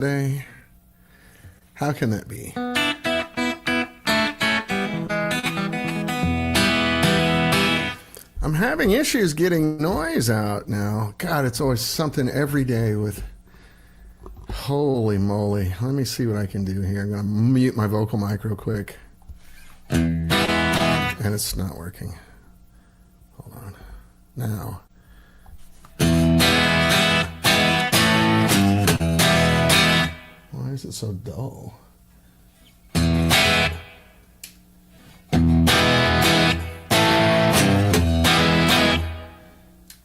today. How can that be? I'm having issues getting noise out now. God, it's always something every day with... Holy moly. Let me see what I can do here. I'm going to mute my vocal mic real quick. And it's not working. Hold on. Now. Why is it so dull?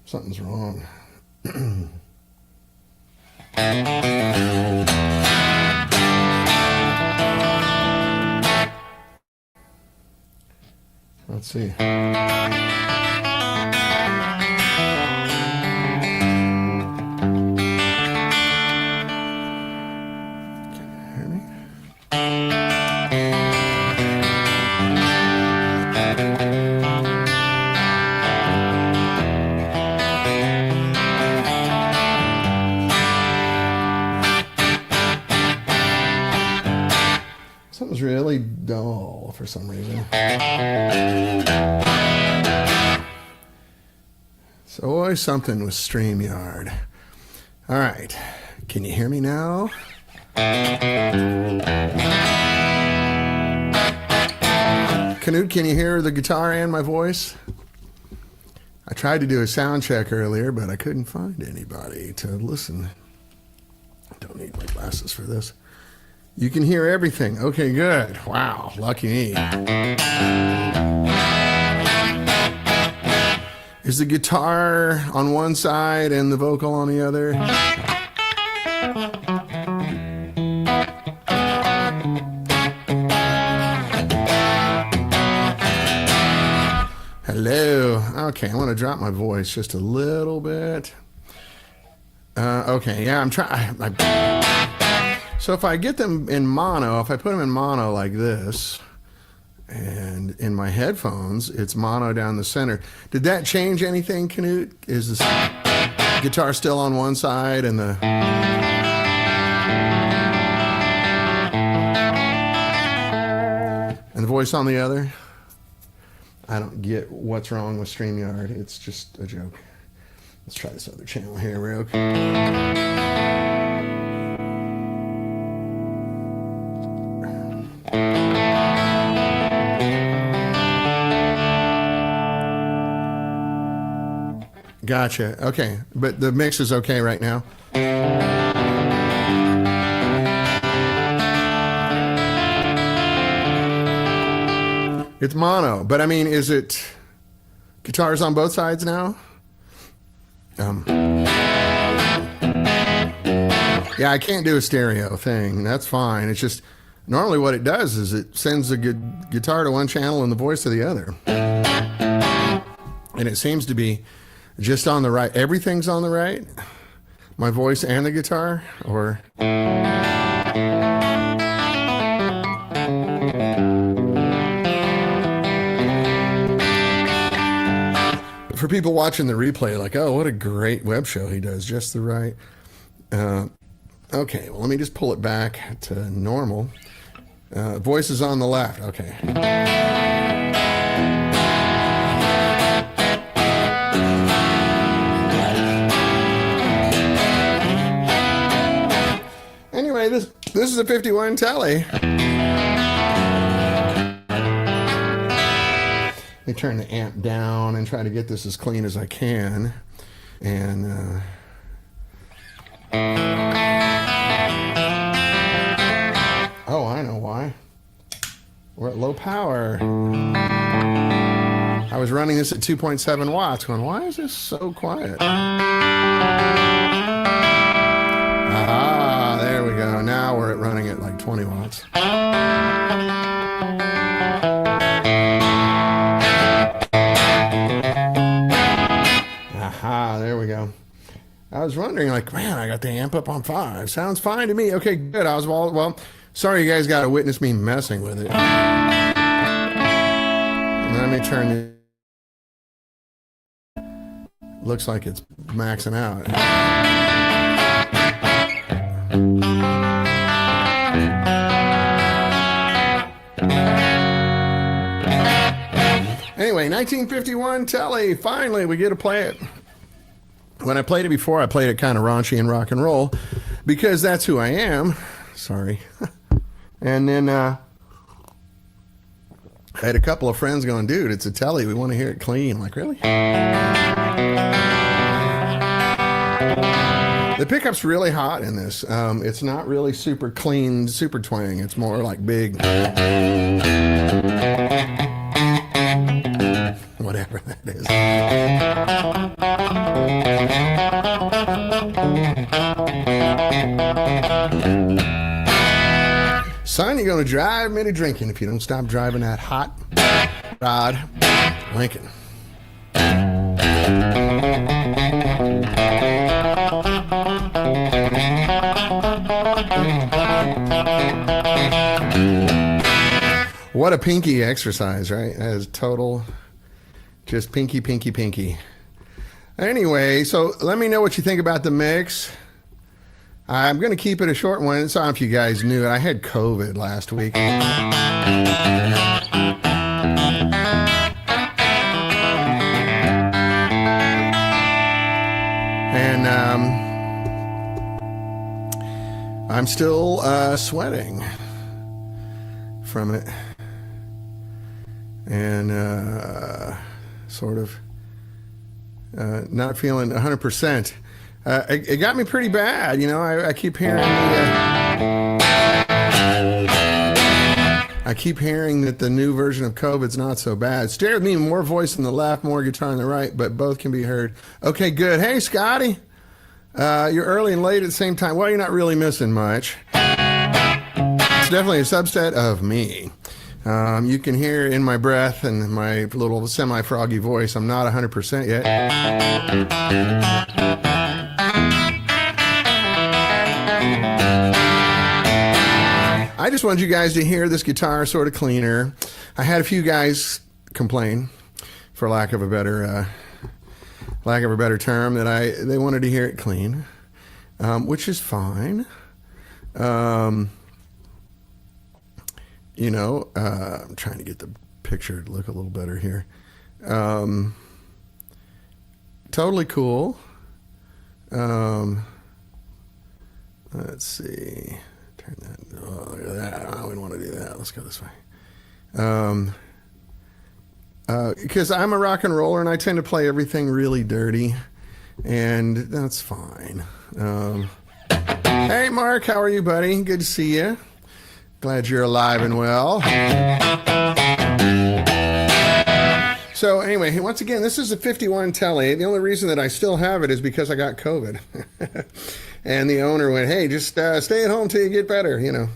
Something's wrong. Let's see. Something's really dull for some reason. It's always something with StreamYard. All right. Can you hear me now? Canute, can you hear the guitar and my voice? I tried to do a sound check earlier, but I couldn't find anybody to listen. I don't need my glasses for this. You can hear everything. Okay, good. Wow, lucky me. Is the guitar on one side and the vocal on the other? Hello. Okay, I want to drop my voice just a little bit. Okay, yeah, I'm trying. So if I get them in mono, if I put them in mono like this, and in my headphones, it's mono down the center. Did that change anything, Canute? Is this guitar still on one side and the... and the voice on the other? I don't get what's wrong with StreamYard. It's just a joke. Let's try this other channel here real quick. Gotcha. Okay. But the mix is okay right now. It's mono. But I mean, is it guitars on both sides now? Yeah, I can't do a stereo thing. That's fine. It's just normally what it does is it sends the guitar to one channel and the voice to the other. And it seems to be just on the right. Everything's on the right? My voice and the guitar? Or... for people watching the replay, like, oh, what a great web show he does, just the right. Okay, well, let me just pull it back to normal. Voice is on the left. Okay. Anyway, this is a 51 Tele. Let me turn the amp down and try to get this as clean as I can. And oh, I know why. We're at low power. I was running this at 2.7 watts going, why is this so quiet? Aha, there we go. Now we're running at like 20 watts. Aha, there we go. I was wondering, like, man, I got the amp up on 5. Sounds fine to me. Okay, good. I was well, sorry you guys got to witness me messing with it. Let me turn it. Looks like it's maxing out. 1951 Tele. Finally, we get to play it. When I played it before, I played it kind of raunchy and rock and roll because that's who I am. Sorry. And then I had a couple of friends going, dude, it's a Tele. We want to hear it clean. I'm like, really? The pickup's really hot in this. It's not really super clean, super twang. It's more like big. Whatever that is. Son, you're going to drive me to drinking if you don't stop driving that hot rod Lincoln. What a pinky exercise, right? That is total, just pinky, pinky, pinky. Anyway, so let me know what you think about the mix. I'm going to keep it a short one. I don't know if you guys knew it. I had COVID last week. And I'm still sweating from it. And sort of not feeling 100%. It got me pretty bad, you know. I keep hearing that the new version of COVID's not so bad. Stay with me, more voice on the left, more guitar on the right, but both can be heard. Okay, good. Hey, Scotty, you're early and late at the same time. Well, you're not really missing much. It's definitely a subset of me. You can hear in my breath and my little semi-froggy voice, I'm not 100% yet. I just wanted you guys to hear this guitar sort of cleaner. I had a few guys complain, for lack of a better term, that they wanted to hear it clean, which is fine. You know, I'm trying to get the picture to look a little better here. Totally cool. Let's see. Turn that. Oh, look at that. I wouldn't want to do that. Let's go this way. Because I'm a rock and roller and I tend to play everything really dirty, and that's fine. Hey, Mark, how are you, buddy? Good to see you. Glad you're alive and well. So anyway, once again, this is a 51 Tele. The only reason that I still have it is because I got COVID. And the owner went, hey, just stay at home till you get better, you know.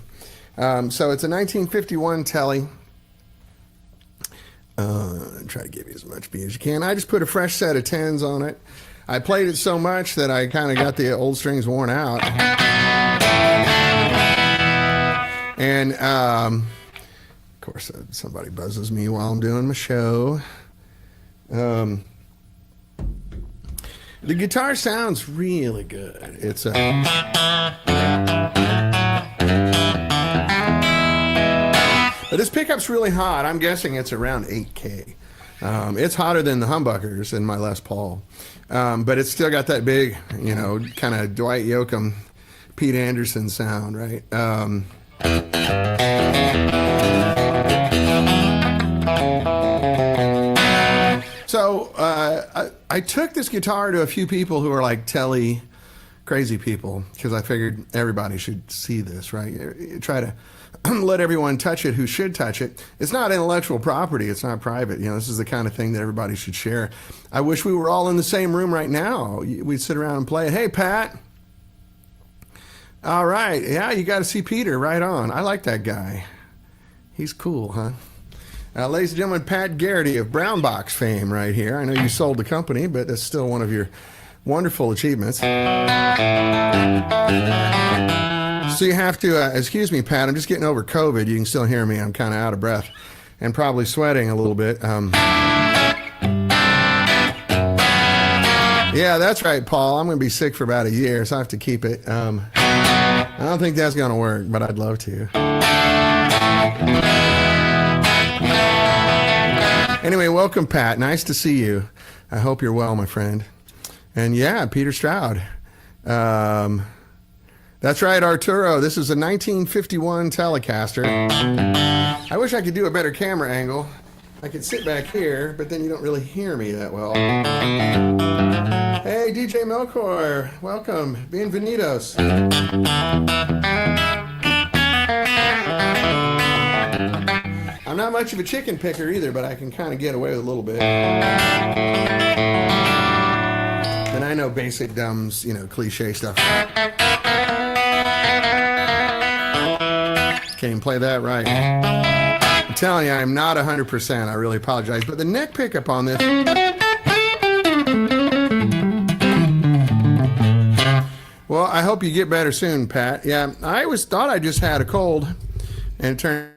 So it's a 1951 Tele. Try to give you as much B as you can. I just put a fresh set of 10s on it. I played it so much that I kind of got the old strings worn out. And, of course, somebody buzzes me while I'm doing my show. The guitar sounds really good. It's a... But this pickup's really hot. I'm guessing it's around 8K. It's hotter than the humbuckers in my Les Paul. But it's still got that big, you know, kind of Dwight Yoakam, Pete Anderson sound, right? So I took this guitar to a few people who are like Tele crazy people, because I figured everybody should see this, right? You try to let everyone touch it who should touch it. It's not intellectual property. It's not private. You know, this is the kind of thing that everybody should share. I wish we were all in the same room right now. We'd sit around and play it. Hey, Pat. All right. Yeah, you got to see Peter. Right on. I like that guy. He's cool, huh? Ladies and gentlemen, Pat Garrity of Brown Box fame right here. I know you sold the company, but that's still one of your wonderful achievements. So you have to, excuse me, Pat, I'm just getting over COVID. You can still hear me. I'm kind of out of breath and probably sweating a little bit. Yeah, that's right, Paul. I'm going to be sick for about a year, so I have to keep it. I don't think that's going to work, but I'd love to. Anyway, welcome, Pat. Nice to see you. I hope you're well, my friend. And yeah, Peter Stroud. That's right, Arturo. This is a 1951 Telecaster. I wish I could do a better camera angle. I could sit back here, but then you don't really hear me that well. Hey, DJ Melkor. Welcome. Bienvenidos. I'm not much of a chicken picker either, but I can kind of get away with a little bit. And I know basic dumbs, cliche stuff. Can't even play that right. I'm telling you, I'm not 100%. I really apologize. But the neck pickup on this... Well, I hope you get better soon, Pat. Yeah, I always thought I just had a cold, and it turned...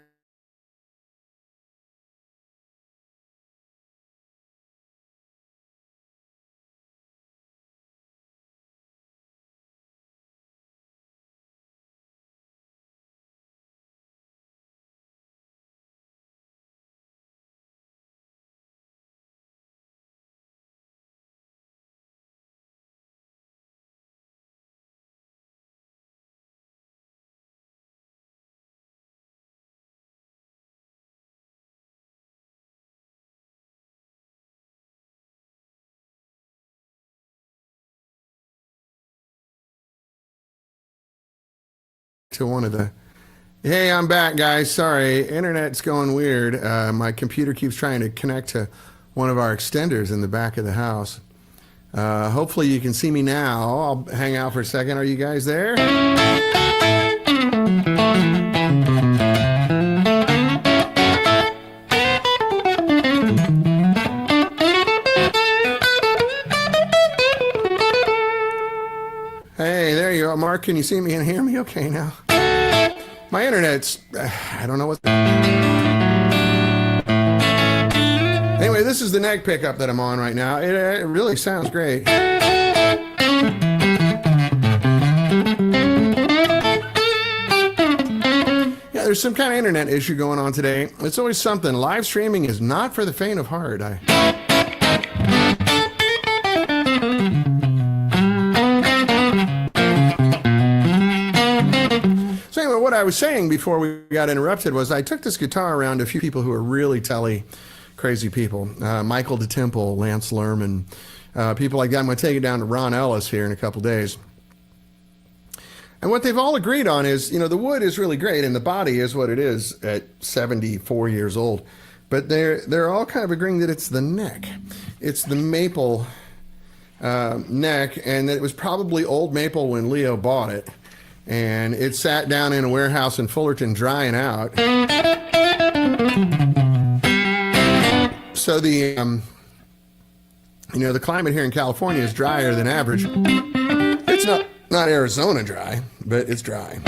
to one of the... Hey, I'm back, guys. Sorry, internet's going weird. My computer keeps trying to connect to one of our extenders in the back of the house. Hopefully you can see me now. I'll hang out for a second. Are you guys there? Hey, there you are. Mark, can you see me and hear me okay now? My internet's... I don't know what... Anyway, this is the neck pickup that I'm on right now. It really sounds great. Yeah, there's some kind of internet issue going on today. It's always something. Live streaming is not for the faint of heart. What I was saying before we got interrupted was I took this guitar around to a few people who are really Tele crazy people. Michael DeTemple, Lance Lerman, people like that. I'm going to take it down to Ron Ellis here in a couple days. And what they've all agreed on is, the wood is really great and the body is what it is at 74 years old. But they're all kind of agreeing that it's the neck. It's the maple neck, and that it was probably old maple when Leo bought it. And it sat down in a warehouse in Fullerton drying out. So the climate here in California is drier than average. It's not Arizona dry, but it's dry.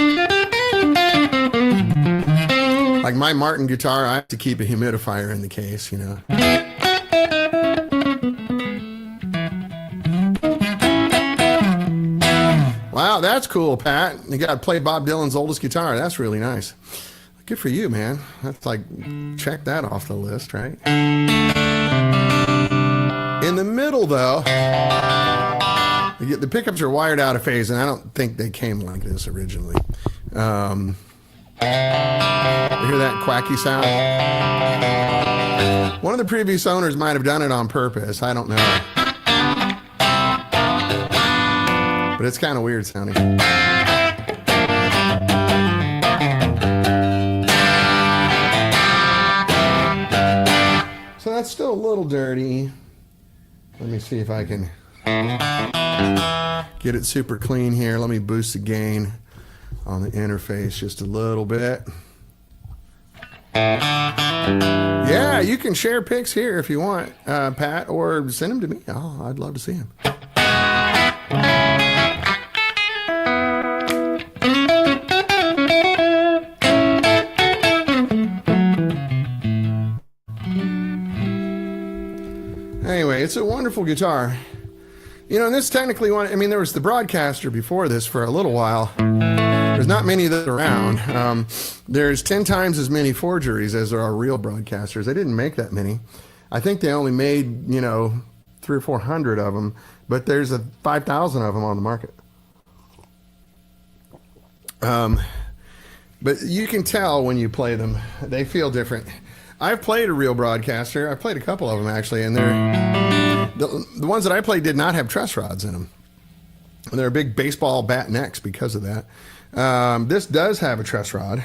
Like my Martin guitar, I have to keep a humidifier in the case, Wow, that's cool, Pat. You got to play Bob Dylan's oldest guitar. That's really nice. Good for you, man. That's like, check that off the list, right? In the middle, though, the pickups are wired out of phase, and I don't think they came like this originally. You hear that quacky sound? One of the previous owners might have done it on purpose. I don't know. But it's kind of weird sounding. So that's still a little dirty. Let me see if I can get it super clean here. Let me boost the gain on the interface just a little bit. Yeah, you can share pics here if you want, Pat, or send them to me. Oh, I'd love to see them. Anyway, it's a wonderful guitar. And this technically one, there was the Broadcaster before this for a little while. There's not many of those around. There's 10 times as many forgeries as there are real Broadcasters. They didn't make that many. I think they only made, 300 or 400 of them, but there's 5,000 of them on the market. But you can tell when you play them, they feel different. I've played a real broadcaster. I've played a couple of them actually, and the ones that I played did not have truss rods in them. And they're big baseball bat necks because of that. This does have a truss rod.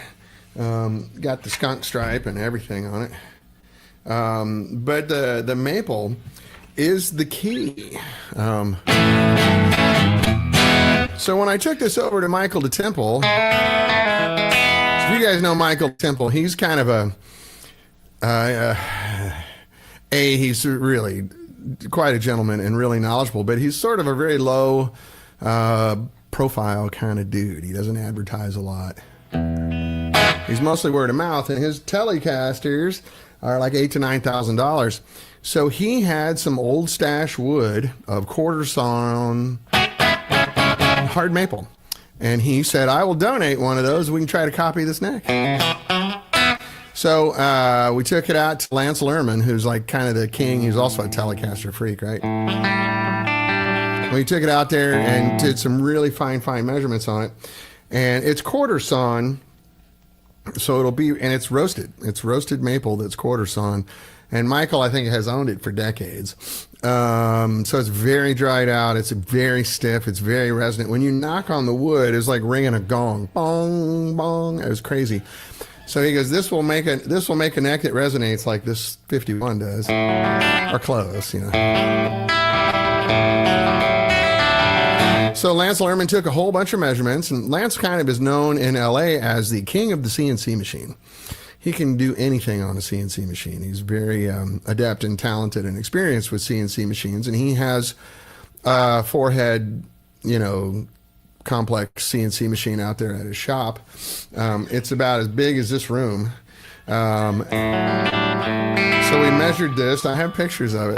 Got the skunk stripe and everything on it. But the maple is the key. So when I took this over to Michael to Temple, so if you guys know Michael Temple, he's kind of he's really quite a gentleman and really knowledgeable, but he's sort of a very low profile kind of dude. He doesn't advertise a lot. He's mostly word of mouth, and his Telecasters are like $8,000 to $9,000. So he had some old stash wood of quarter sawn hard maple, and he said, I will donate one of those. We can try to copy this neck. So we took it out to Lance Lerman, who's like kind of the king. He's also a Telecaster freak, right? We took it out there and did some really fine measurements on it, and it's quarter sawn. So it'll be, and it's roasted. It's roasted maple that's quarter sawn. And Michael, I think, has owned it for decades. So it's very dried out. It's very stiff. It's very resonant. When you knock on the wood, it's like ringing a gong. Bong, bong. It was crazy. So he goes, this will make a neck that resonates like this 51 does. Or close, So Lance Lerman took a whole bunch of measurements, and Lance kind of is known in LA as the king of the CNC machine. He can do anything on a CNC machine. He's very adept and talented and experienced with CNC machines, and he has a four-head, complex CNC machine out there at his shop. It's about as big as this room. So we measured this. I have pictures of it.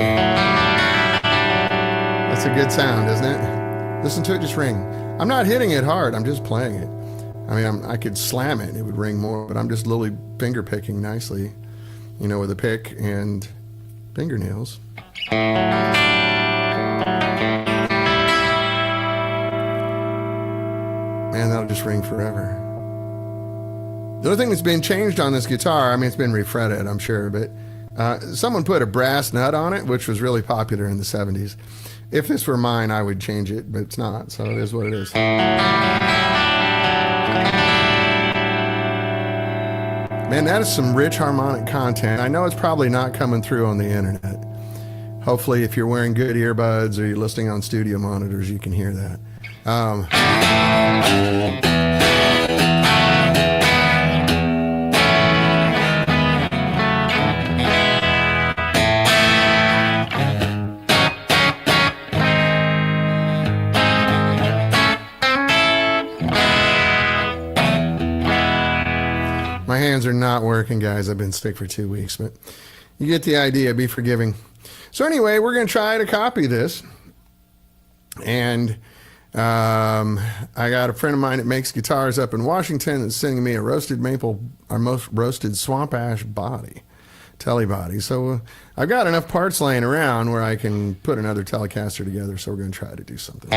That's a good sound, isn't it? Listen to it just ring. I'm not hitting it hard. I'm just playing it. I mean, I could slam it and it would ring more, but I'm just literally finger picking nicely, with a pick and fingernails. Man, that'll just ring forever. The other thing that's been changed on this guitar, I mean, it's been refretted, I'm sure, but someone put a brass nut on it, which was really popular in the 70s. If this were mine, I would change it, but it's not, so it is what it is. Man, that is some rich harmonic content. I know it's probably not coming through on the internet. Hopefully, if you're wearing good earbuds or you're listening on studio monitors, you can hear that. My hands are not working, guys. I've been sick for 2 weeks, but you get the idea. Be forgiving. So anyway, we're going to try to copy this. And I got a friend of mine that makes guitars up in Washington that's sending me a roasted maple, our most roasted swamp ash body, Tele body. So I've got enough parts laying around where I can put another Telecaster together. So we're going to try to do something.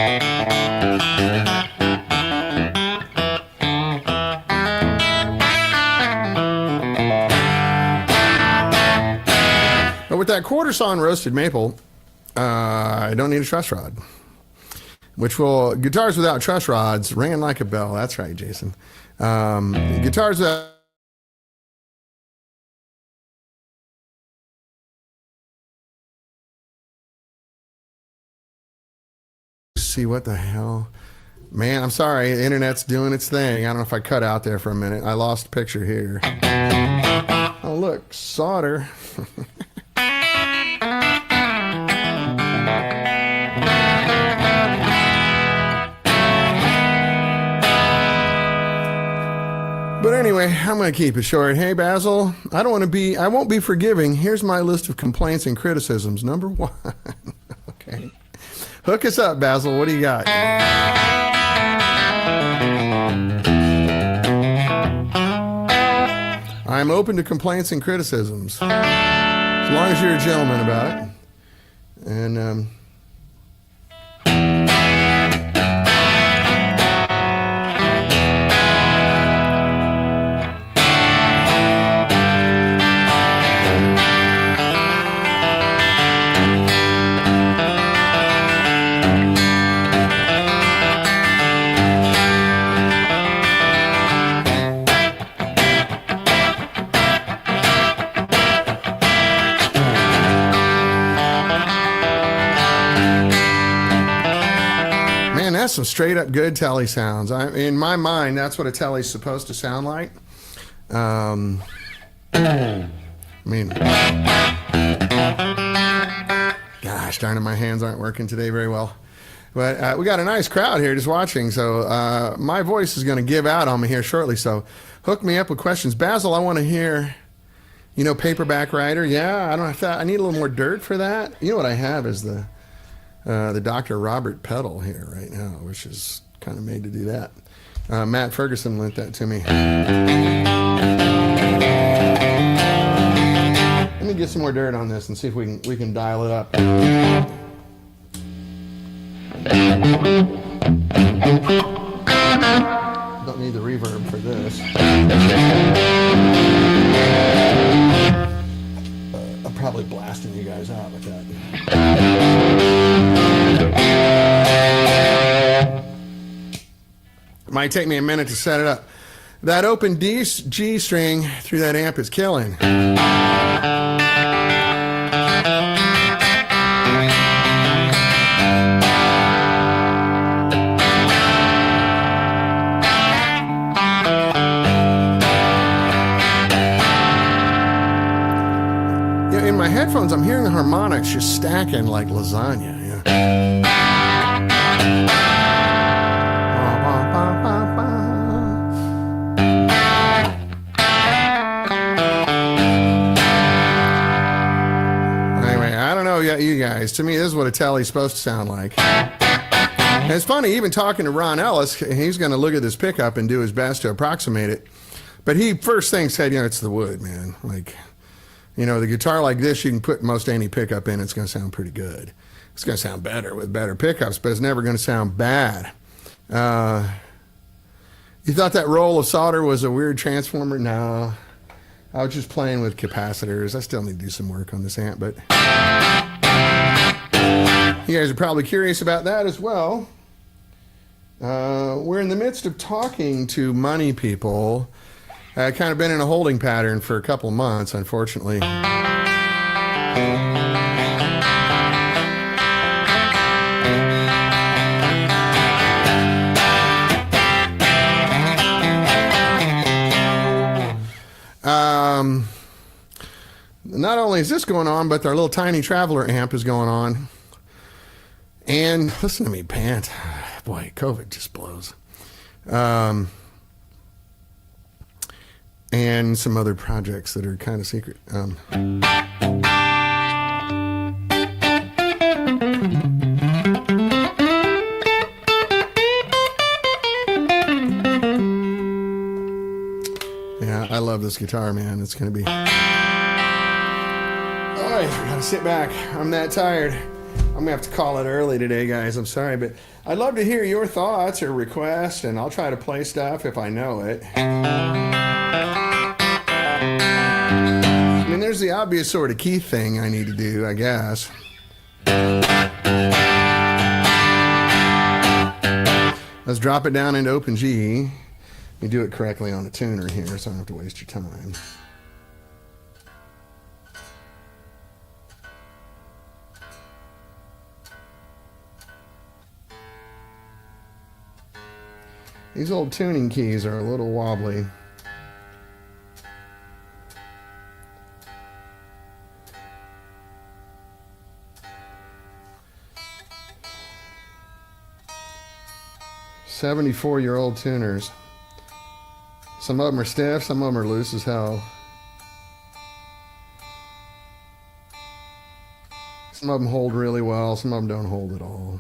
But with that quarter sawn roasted maple, I don't need a truss rod. Guitars without truss rods, ringing like a bell. That's right, Jason. Guitars without... See, what the hell? Man, I'm sorry. The internet's doing its thing. I don't know if I cut out there for a minute. I lost a picture here. Oh, look, solder. But anyway, I'm going to keep it short. Hey, Basil, I won't be forgiving. Here's my list of complaints and criticisms. Number 1. Okay. Hook us up, Basil. What do you got? I'm open to complaints and criticisms. As long as you're a gentleman about it. And that's some straight up good Tele sounds. In my mind, that's what a Tele's supposed to sound like. I mean, gosh darn it, my hands aren't working today very well. But we got a nice crowd here just watching, so my voice is going to give out on me here shortly. So hook me up with questions. Basil, I want to hear, paperback writer. Yeah, I need a little more dirt for that. You know what I have is the Dr. Robert pedal here right now, which is kind of made to do that. Matt Ferguson lent that to me. Let me get some more dirt on this and see if we can dial it up. Don't need the reverb for this. I'm probably blasting you guys out with that. It might take me a minute to set it up. That open G string through that amp is killing. In my headphones, I'm hearing the harmonics just stacking like lasagna. Anyway, I don't know yet, you guys. To me, this is what a Tele's supposed to sound like. And it's funny, even talking to Ron Ellis, he's going to look at this pickup and do his best to approximate it. But he first thing said, it's the wood, man. The guitar like this, you can put most any pickup in, it's going to sound pretty good. It's going to sound better with better pickups, but it's never going to sound bad. You thought that roll of solder was a weird transformer? No. I was just playing with capacitors. I still need to do some work on this amp, but you guys are probably curious about that as well. We're in the midst of talking to money people. I've kind of been in a holding pattern for a couple of months, unfortunately. Not only is this going on, but our little tiny Traveler amp is going on. And listen to me pant. Boy, COVID just blows. And some other projects that are kind of secret. Yeah, I love this guitar, man. It's going to be... All right, I got to sit back. I'm that tired. I'm going to have to call it early today, guys. I'm sorry, but I'd love to hear your thoughts or requests, and I'll try to play stuff if I know it. I mean, there's the obvious sort of key thing I need to do, I guess. Let's drop it down into open G. Let me do it correctly on a tuner here so I don't have to waste your time. These old tuning keys are a little wobbly. "74-year-old tuners. Some of them are stiff, some of them are loose as hell. Some of them hold really well, some of them don't hold at all.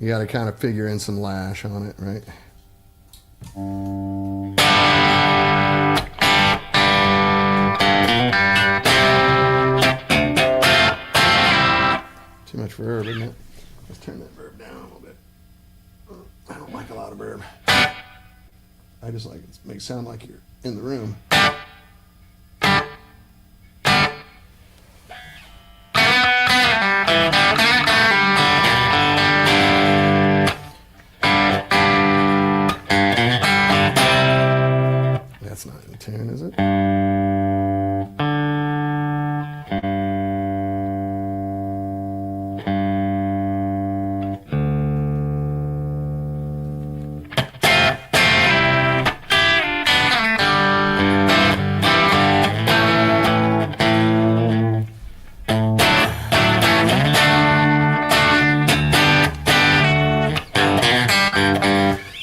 You got to kind of figure in some lash on it, right? verb, isn't it? Let's turn that verb down a little bit. I don't like a lot of verb. I just like it makes it sound like you're in the room. That's not in tune, is it?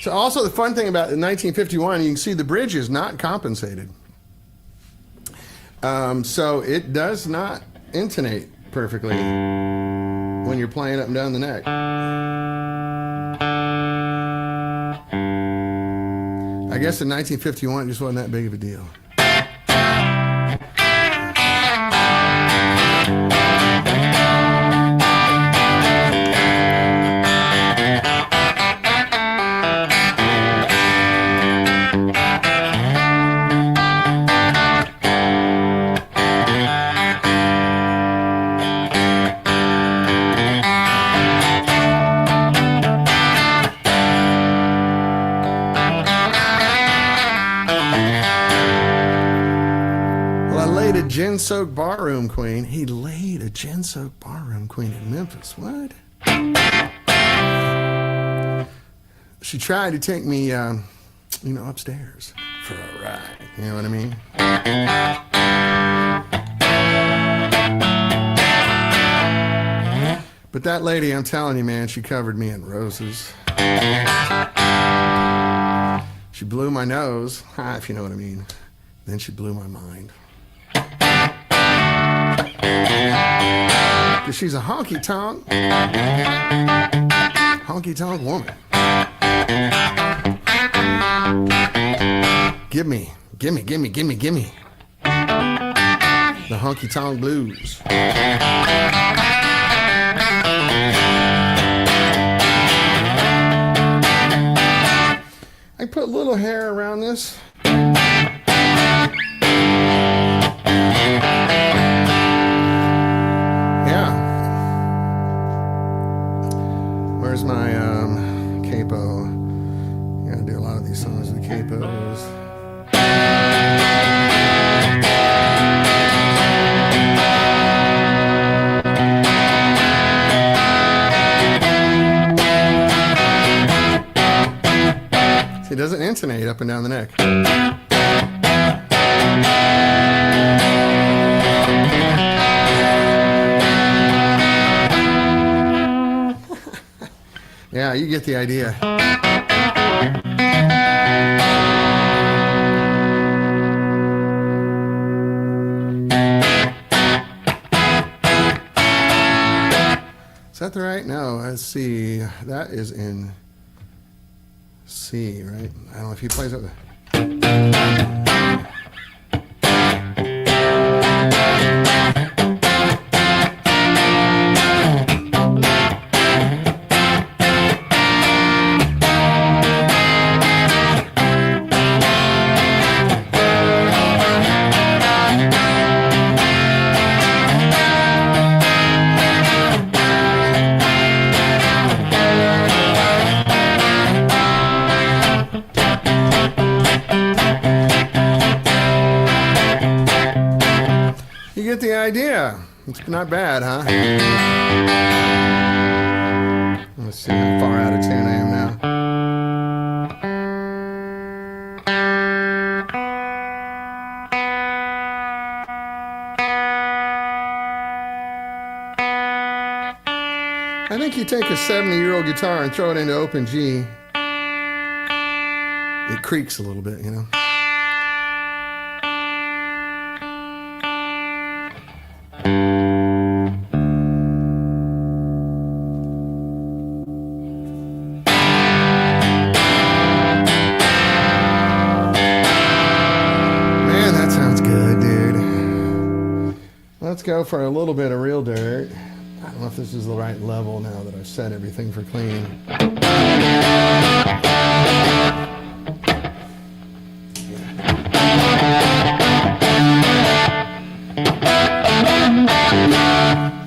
So also the fun thing about 1951, you can see the bridge is not compensated. So it does not intonate perfectly when you're playing up and down the neck. I guess in 1951 it just wasn't that big of a deal. Gin-soaked barroom queen. He laid a gin-soaked barroom queen in Memphis. What? She tried to take me, upstairs for a ride. You know what I mean? But that lady, I'm telling you, man, she covered me in roses. She blew my nose, if you know what I mean. Then she blew my mind. Because she's a honky-tonk woman. Gimme the honky-tonk blues. I put a little hair around this. Where's my capo? You gotta do a lot of these songs with capos. See, it doesn't intonate up and down the neck. Yeah, you get the idea. Is that the right? No, let's see. That is in C, right? I don't know if he plays up there. You get the idea. It's not bad, huh? Let's see how far out of tune I am now. I think you take a 70-year-old guitar and throw it into open G. It creaks a little bit, you know. Man, that sounds good, dude. Let's go for a little bit of real dirt. I don't know if this is the right level now that I've set everything for clean.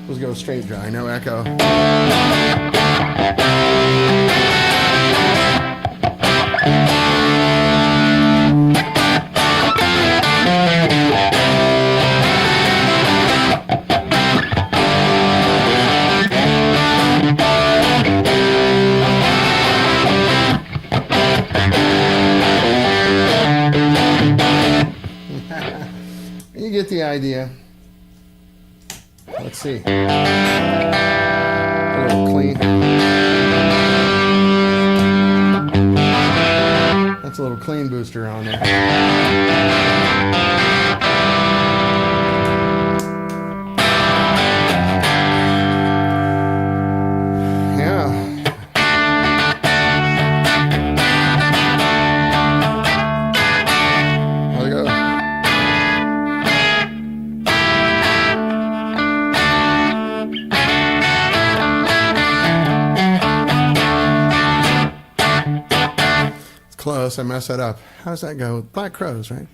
Let's go straight dry, no echo. You get the idea. Let's see. A little clean. That's a little clean booster on there. Close, I messed that up. How does that go? Black Crows, right?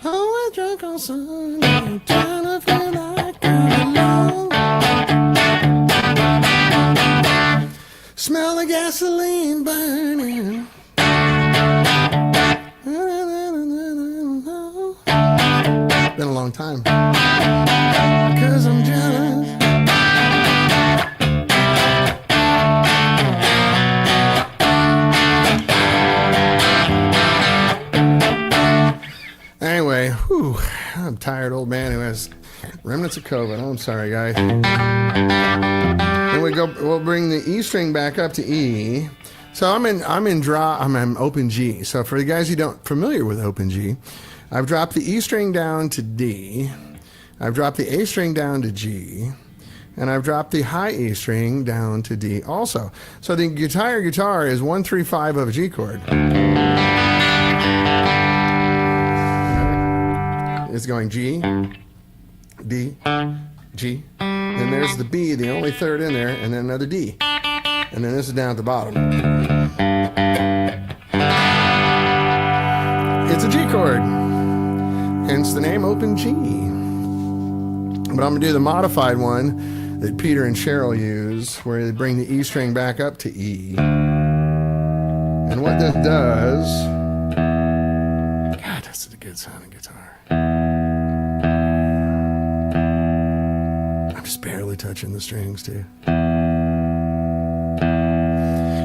Oh, we're drunk on Sunday, trying to feel like I'm alone. Smell the gasoline burning. Been a long time. 'Cause I'm jealous. Anyway, whew, I'm a tired old man who has remnants of COVID. I'm sorry, guys. Then we'll bring the E string back up to E. So I'm in open G. So for the guys who don't familiar with open G, I've dropped the E string down to D, I've dropped the A string down to G, and I've dropped the high E string down to D also. So the guitar is 1, 3, 5 of a G chord. It's going G, D, G, then there's the B, the only third in there, and then another D. And then this is down at the bottom. It's a G chord. Hence the name Open G. But I'm going to do the modified one that Peter and Cheryl use, where they bring the E string back up to E. And what this does... God, that's a good sounding guitar. I'm just barely touching the strings, too.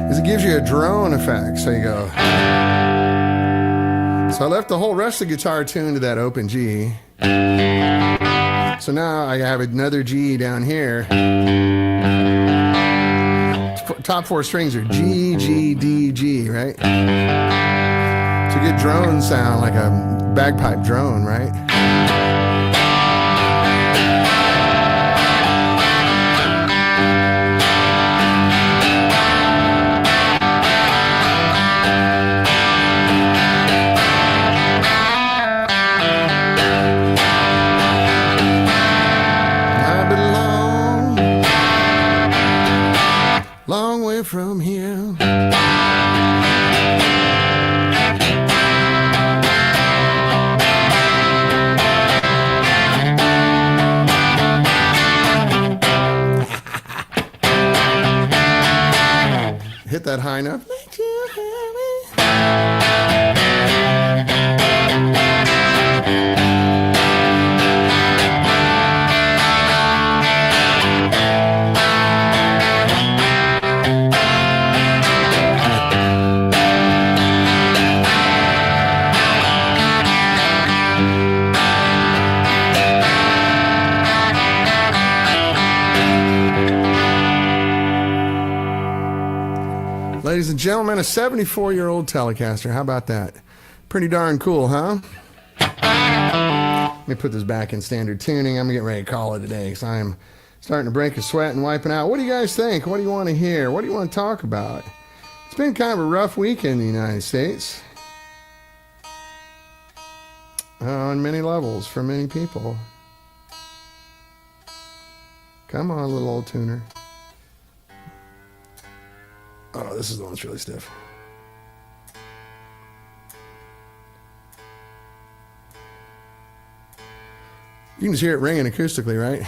Is it gives you a drone effect, so you go... So I left the whole rest of the guitar tuned to that open G. So now I have another G down here. Top 4 strings are G, G, D, G, right? It's a good drone sound, like a bagpipe drone, right? Long way from here. Hit that high note. Make you happy. Ladies and gentlemen, a 74-year-old Telecaster. How about that? Pretty darn cool, huh? Let me put this back in standard tuning. I'm getting ready to call it a day because I'm starting to break a sweat and wiping out. What do you guys think? What do you want to hear? What do you want to talk about? It's been kind of a rough week in the United States. On many levels for many people. Come on, little old tuner. Oh, this is the one that's really stiff. You can just hear it ringing acoustically, right?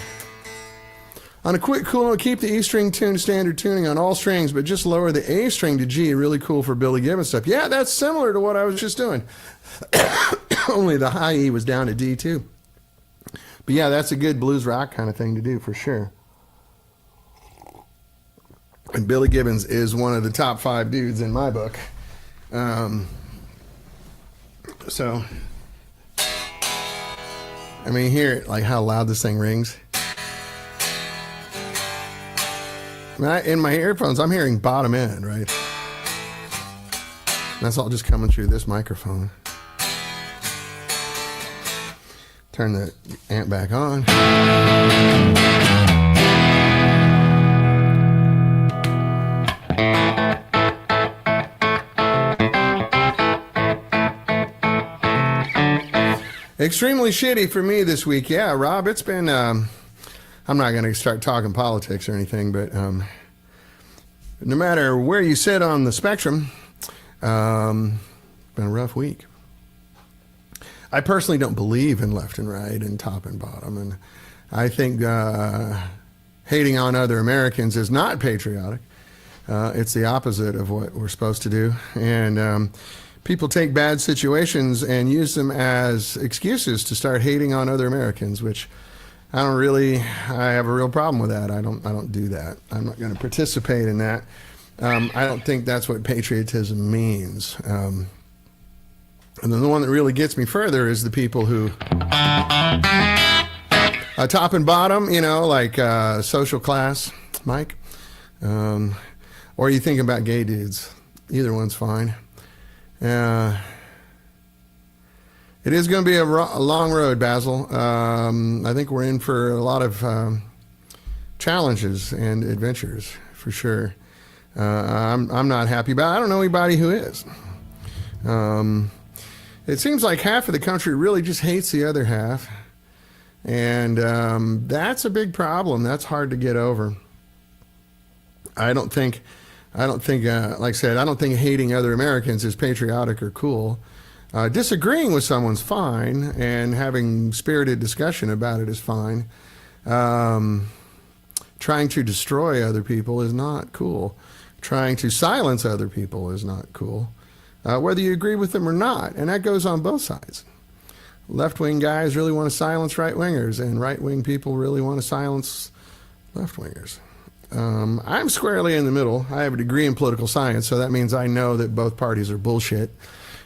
On a quick cool note, keep the E string tuned standard tuning on all strings, but just lower the A string to G. Really cool for Billy Gibbons stuff. Yeah, that's similar to what I was just doing. Only the high E was down to D too. But yeah, that's a good blues rock kind of thing to do for sure. And Billy Gibbons is one of the top 5 dudes in my book. So, I mean, hear like how loud this thing rings. In my earphones, I'm hearing bottom end, right? That's all just coming through this microphone. Turn the amp back on. Extremely shitty for me this week. Yeah, Rob, it's been... I'm not going to start talking politics or anything, but no matter where you sit on the spectrum, been a rough week. I personally don't believe in left and right and top and bottom, and I think hating on other Americans is not patriotic. It's the opposite of what we're supposed to do, and people take bad situations and use them as excuses to start hating on other Americans, which I have a real problem with that. I don't do that. I'm not going to participate in that. I don't think that's what patriotism means. And then the one that really gets me further is the people who, top and bottom, like social class, Mike, or you think about gay dudes. Either one's fine. It is going to be a long road, Basil. I think we're in for a lot of challenges and adventures, for sure. I'm not happy about it. I don't know anybody who is. It seems like half of the country really just hates the other half. And that's a big problem. That's hard to get over. I don't think, like I said, I don't think hating other Americans is patriotic or cool. Disagreeing with someone's fine, and having spirited discussion about it is fine. Trying to destroy other people is not cool. Trying to silence other people is not cool, whether you agree with them or not, and that goes on both sides. Left-wing guys really want to silence right-wingers, and right-wing people really want to silence left-wingers. I'm squarely in the middle. I have a degree in political science, so that means I know that both parties are bullshit.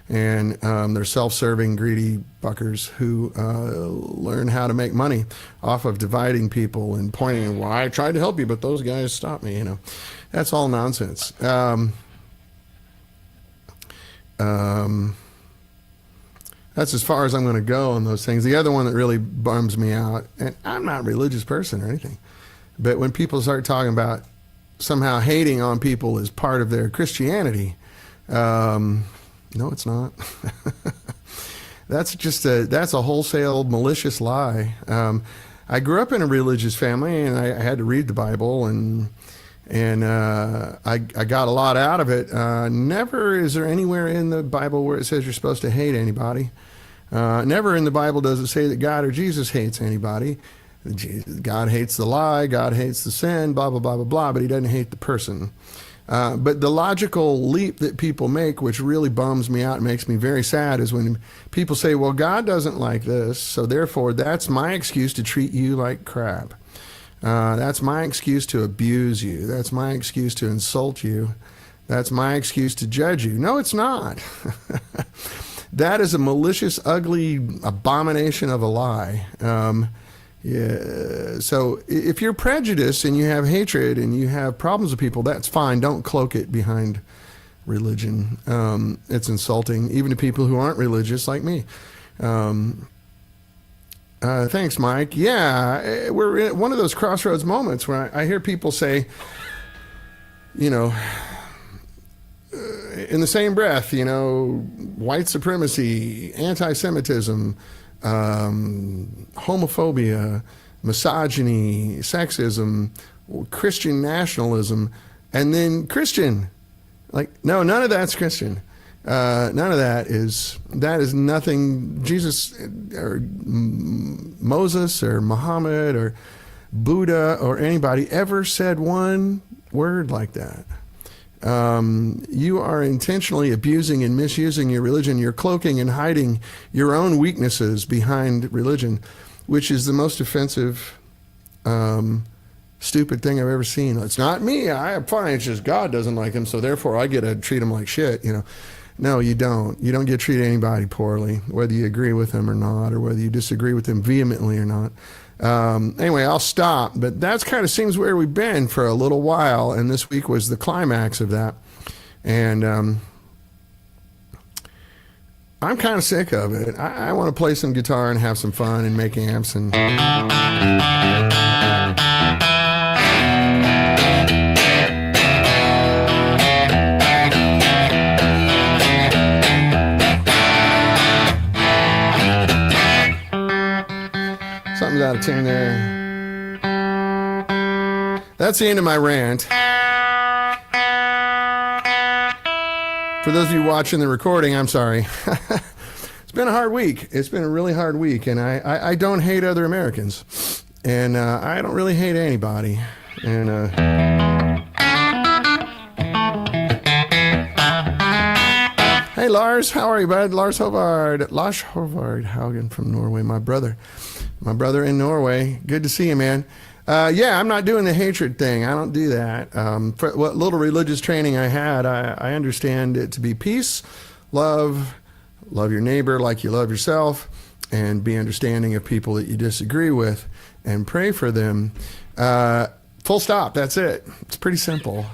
And they're self-serving, greedy fuckers who learn how to make money off of dividing people and pointing, well, I tried to help you, but those guys stopped me, That's all nonsense. That's as far as I'm going to go on those things. The other one that really bums me out, and I'm not a religious person or anything, but when people start talking about somehow hating on people as part of their Christianity, no, it's not. That's a wholesale malicious lie. I grew up in a religious family, and I had to read the Bible, and I got a lot out of it. Never is there anywhere in the Bible where it says you're supposed to hate anybody. Never in the Bible does it say that God or Jesus hates anybody. God hates the lie, God hates the sin, blah, blah, blah, blah, blah, but he doesn't hate the person. But the logical leap that people make, which really bums me out and makes me very sad, is when people say, well, God doesn't like this, so therefore that's my excuse to treat you like crap. That's my excuse to abuse you. That's my excuse to insult you. That's my excuse to judge you. No, it's not. That is a malicious, ugly abomination of a lie. Yeah. So if you're prejudiced and you have hatred and you have problems with people, that's fine. Don't cloak it behind religion. It's insulting, even to people who aren't religious like me. Thanks, Mike. Yeah, we're at one of those crossroads moments where I hear people say, in the same breath, white supremacy, anti-Semitism, homophobia, misogyny, sexism, Christian nationalism, and then Christian. Like, no, none of that's Christian. None of that is nothing. Jesus or Moses or Muhammad or Buddha or anybody ever said one word like that. You are intentionally abusing and misusing your religion. You're cloaking and hiding your own weaknesses behind religion, which is the most offensive, stupid thing I've ever seen. It's not me. I'm fine. It's just God doesn't like him, so therefore I get to treat him like shit. No, you don't. You don't get to treat anybody poorly, whether you agree with him or not, or whether you disagree with him vehemently or not. Anyway, I'll stop, but that's kind of seems where we've been for a little while, and this week was the climax of that. And I'm kind of sick of it. I want to play some guitar and have some fun and make amps and... Something's out of tune there. That's the end of my rant. For those of you watching the recording, I'm sorry. It's been a hard week. It's been a really hard week, and I don't hate other Americans. And I don't really hate anybody. And hey, Lars, how are you, bud? Lars Hovard Haugen from Norway, my brother in Norway. Good to see you, man. Yeah, I'm not doing the hatred thing. I don't do that. For what little religious training I had, I understand it to be peace, love your neighbor like you love yourself, and be understanding of people that you disagree with, and pray for them. Full stop. That's it. It's pretty simple.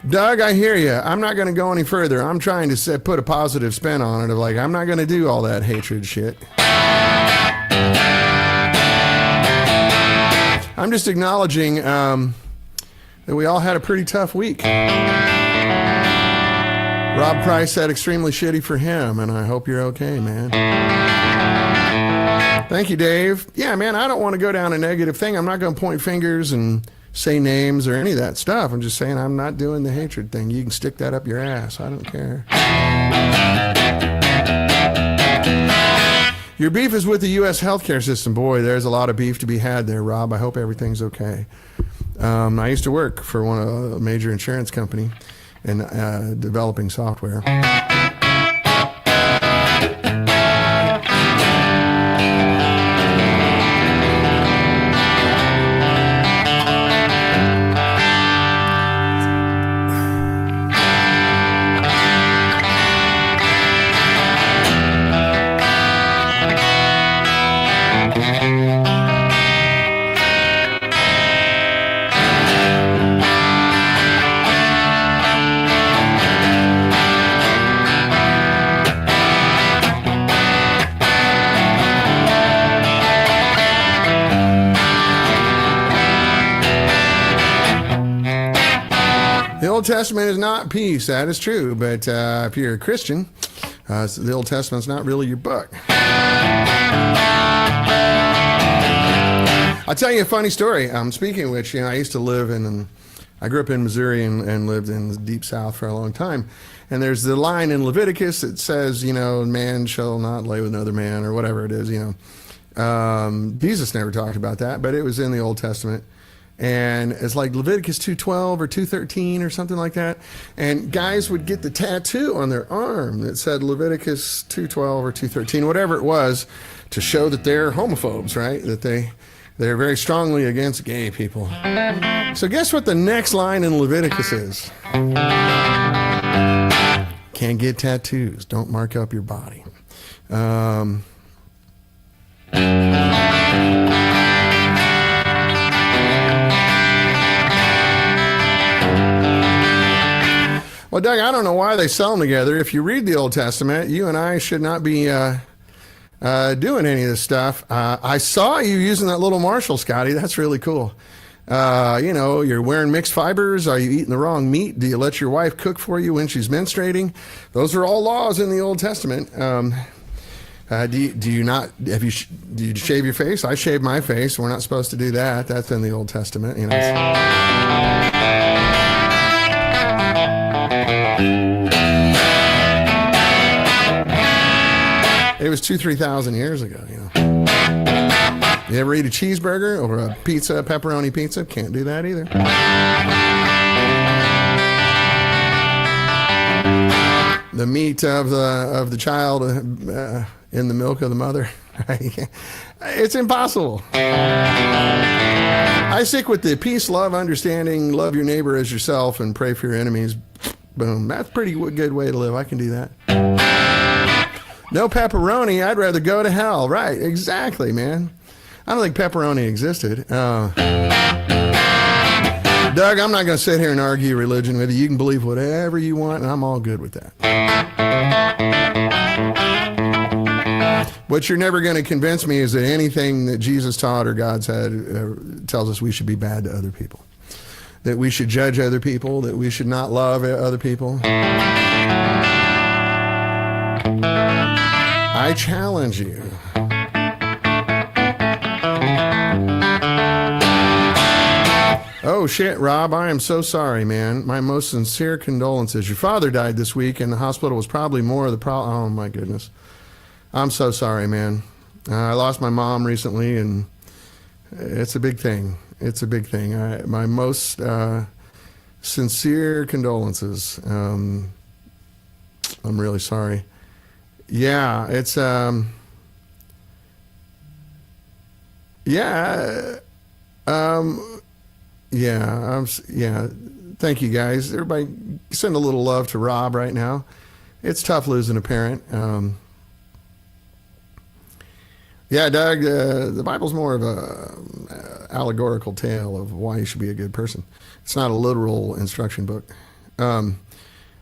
Doug, I hear you. I'm not going to go any further. I'm trying to put a positive spin on it of like, I'm not going to do all that hatred shit. I'm just acknowledging that we all had a pretty tough week. Rob Price said extremely shitty for him, and I hope you're okay, man. Thank you, Dave. Yeah, man, I don't want to go down a negative thing. I'm not going to point fingers and say names or any of that stuff. I'm just saying I'm not doing the hatred thing. You can stick that up your ass. I don't care. Your beef is with the U.S. healthcare system. Boy, there's a lot of beef to be had there, Rob. I hope everything's okay. I used to work for a major insurance company in developing software. The Old Testament is not peace, that is true, but if you're a Christian, the Old Testament's not really your book. I'll tell you a funny story. Speaking of which, I used to live I grew up in Missouri and lived in the deep South for a long time. And there's the line in Leviticus that says, man shall not lay with another man, or whatever it is, Jesus never talked about that, but it was in the Old Testament. And it's like Leviticus 2:12 or 2:13 or something like that. And guys would get the tattoo on their arm that said Leviticus 2:12 or 2:13, whatever it was, to show that they're homophobes, right? That they're very strongly against gay people. So guess what the next line in Leviticus is? Can't get tattoos. Don't mark up your body. Well, Doug, I don't know why they sell them together. If you read the Old Testament, you and I should not be doing any of this stuff. I saw you using that little Marshall, Scotty. That's really cool. You're wearing mixed fibers. Are you eating the wrong meat? Do you let your wife cook for you when she's menstruating? Those are all laws in the Old Testament. Do you shave your face? I shave my face. We're not supposed to do that. That's in the Old Testament. It was 3,000 years ago. You ever eat a cheeseburger or a pizza, pepperoni pizza? Can't do that either. The meat of the child in the milk of the mother. It's impossible. I stick with the peace, love, understanding, love your neighbor as yourself, and pray for your enemies. Boom. That's a pretty good way to live. I can do that. No pepperoni. I'd rather go to hell. Right. Exactly, man. I don't think pepperoni existed. Doug, I'm not going to sit here and argue religion with you. You can believe whatever you want, and I'm all good with that. What you're never going to convince me is that anything that Jesus taught or God said tells us we should be bad to other people, that we should judge other people, that we should not love other people. I challenge you. Oh, shit, Rob, I am so sorry, man. My most sincere condolences. Your father died this week, and the hospital was probably more of the problem. Oh, my goodness. I'm so sorry, man. I lost my mom recently, and it's a big thing. It's a big thing. My most sincere condolences. I'm really sorry. Yeah, it's... Thank you, guys. Everybody send a little love to Rob right now. It's tough losing a parent. Doug, the Bible's more of a allegorical tale of why you should be a good person. It's not a literal instruction book.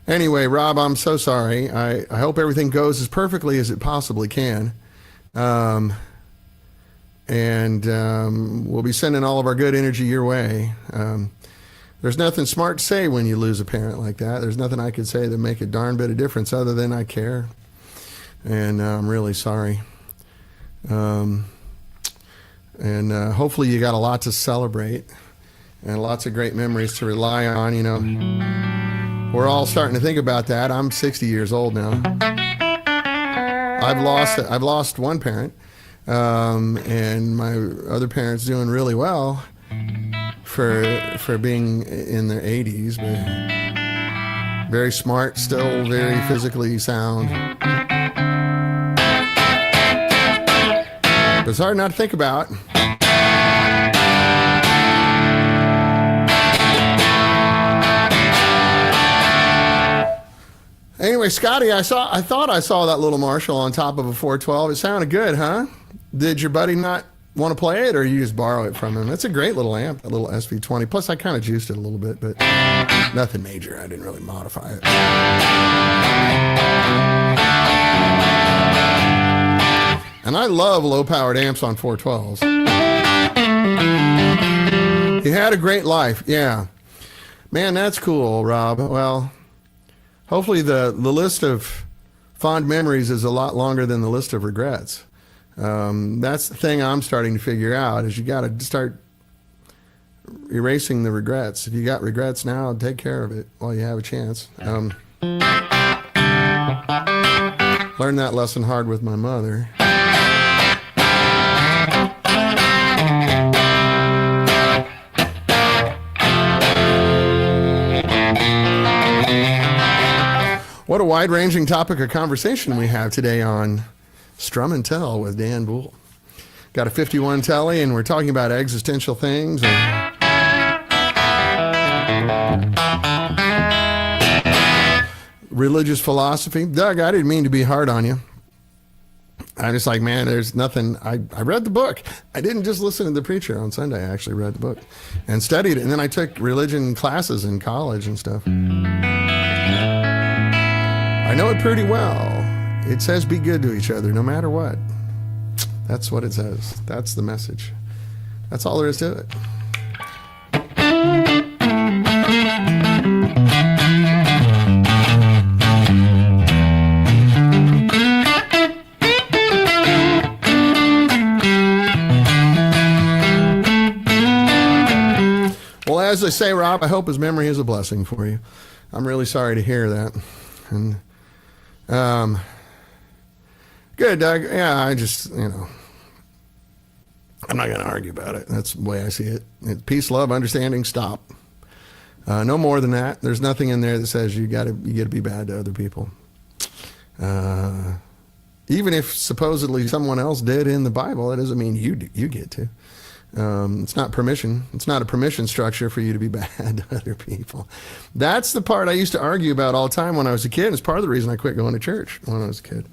Anyway, Rob, I'm so sorry. I hope everything goes as perfectly as it possibly can. And we'll be sending all of our good energy your way. There's nothing smart to say when you lose a parent like that. There's nothing I could say that make a darn bit of difference other than I care. And I'm really sorry. And hopefully you got a lot to celebrate and lots of great memories to rely on. We're all starting to think about that. I'm 60 years old now. I've lost one parent. And my other parents doing really well for being in their 80s, but very smart, still very physically sound. But it's hard not to think about. Anyway, Scotty, I thought I saw that little Marshall on top of a 412. It sounded good, huh? Did your buddy not want to play it, or you just borrow it from him? It's a great little amp, a little SV20. Plus, I kind of juiced it a little bit, but nothing major. I didn't really modify it. And I love low-powered amps on 412s. He had a great life, yeah. Man, that's cool, Rob. Well, hopefully the list of fond memories is a lot longer than the list of regrets. That's the thing I'm starting to figure out, is you got to start erasing the regrets. If you got regrets now, take care of it while you have a chance. Learned that lesson hard with my mother. What a wide-ranging topic of conversation we have today on Strum and Tell with Dan Buhl. Got a 51 Tele, and we're talking about existential things. Religious philosophy. Doug, I didn't mean to be hard on you. I'm just like, man, there's nothing. I read the book. I didn't just listen to the preacher on Sunday. I actually read the book and studied it. And then I took religion classes in college and stuff. I know it pretty well. It says be good to each other no matter what. That's what it says. That's the message. That's all there is to it. usually say, Rob, I hope his memory is a blessing for you. I'm really sorry to hear that. And good, Doug. Yeah, I just, I'm not going to argue about it. That's the way I see it. Peace, love, understanding, stop. No more than that. There's nothing in there that says you got to be bad to other people. Even if supposedly someone else did in the Bible, that doesn't mean you get to. It's not permission. It's not a permission structure for you to be bad to other people. That's the part I used to argue about all the time when I was a kid. It's part of the reason I quit going to church when I was a kid.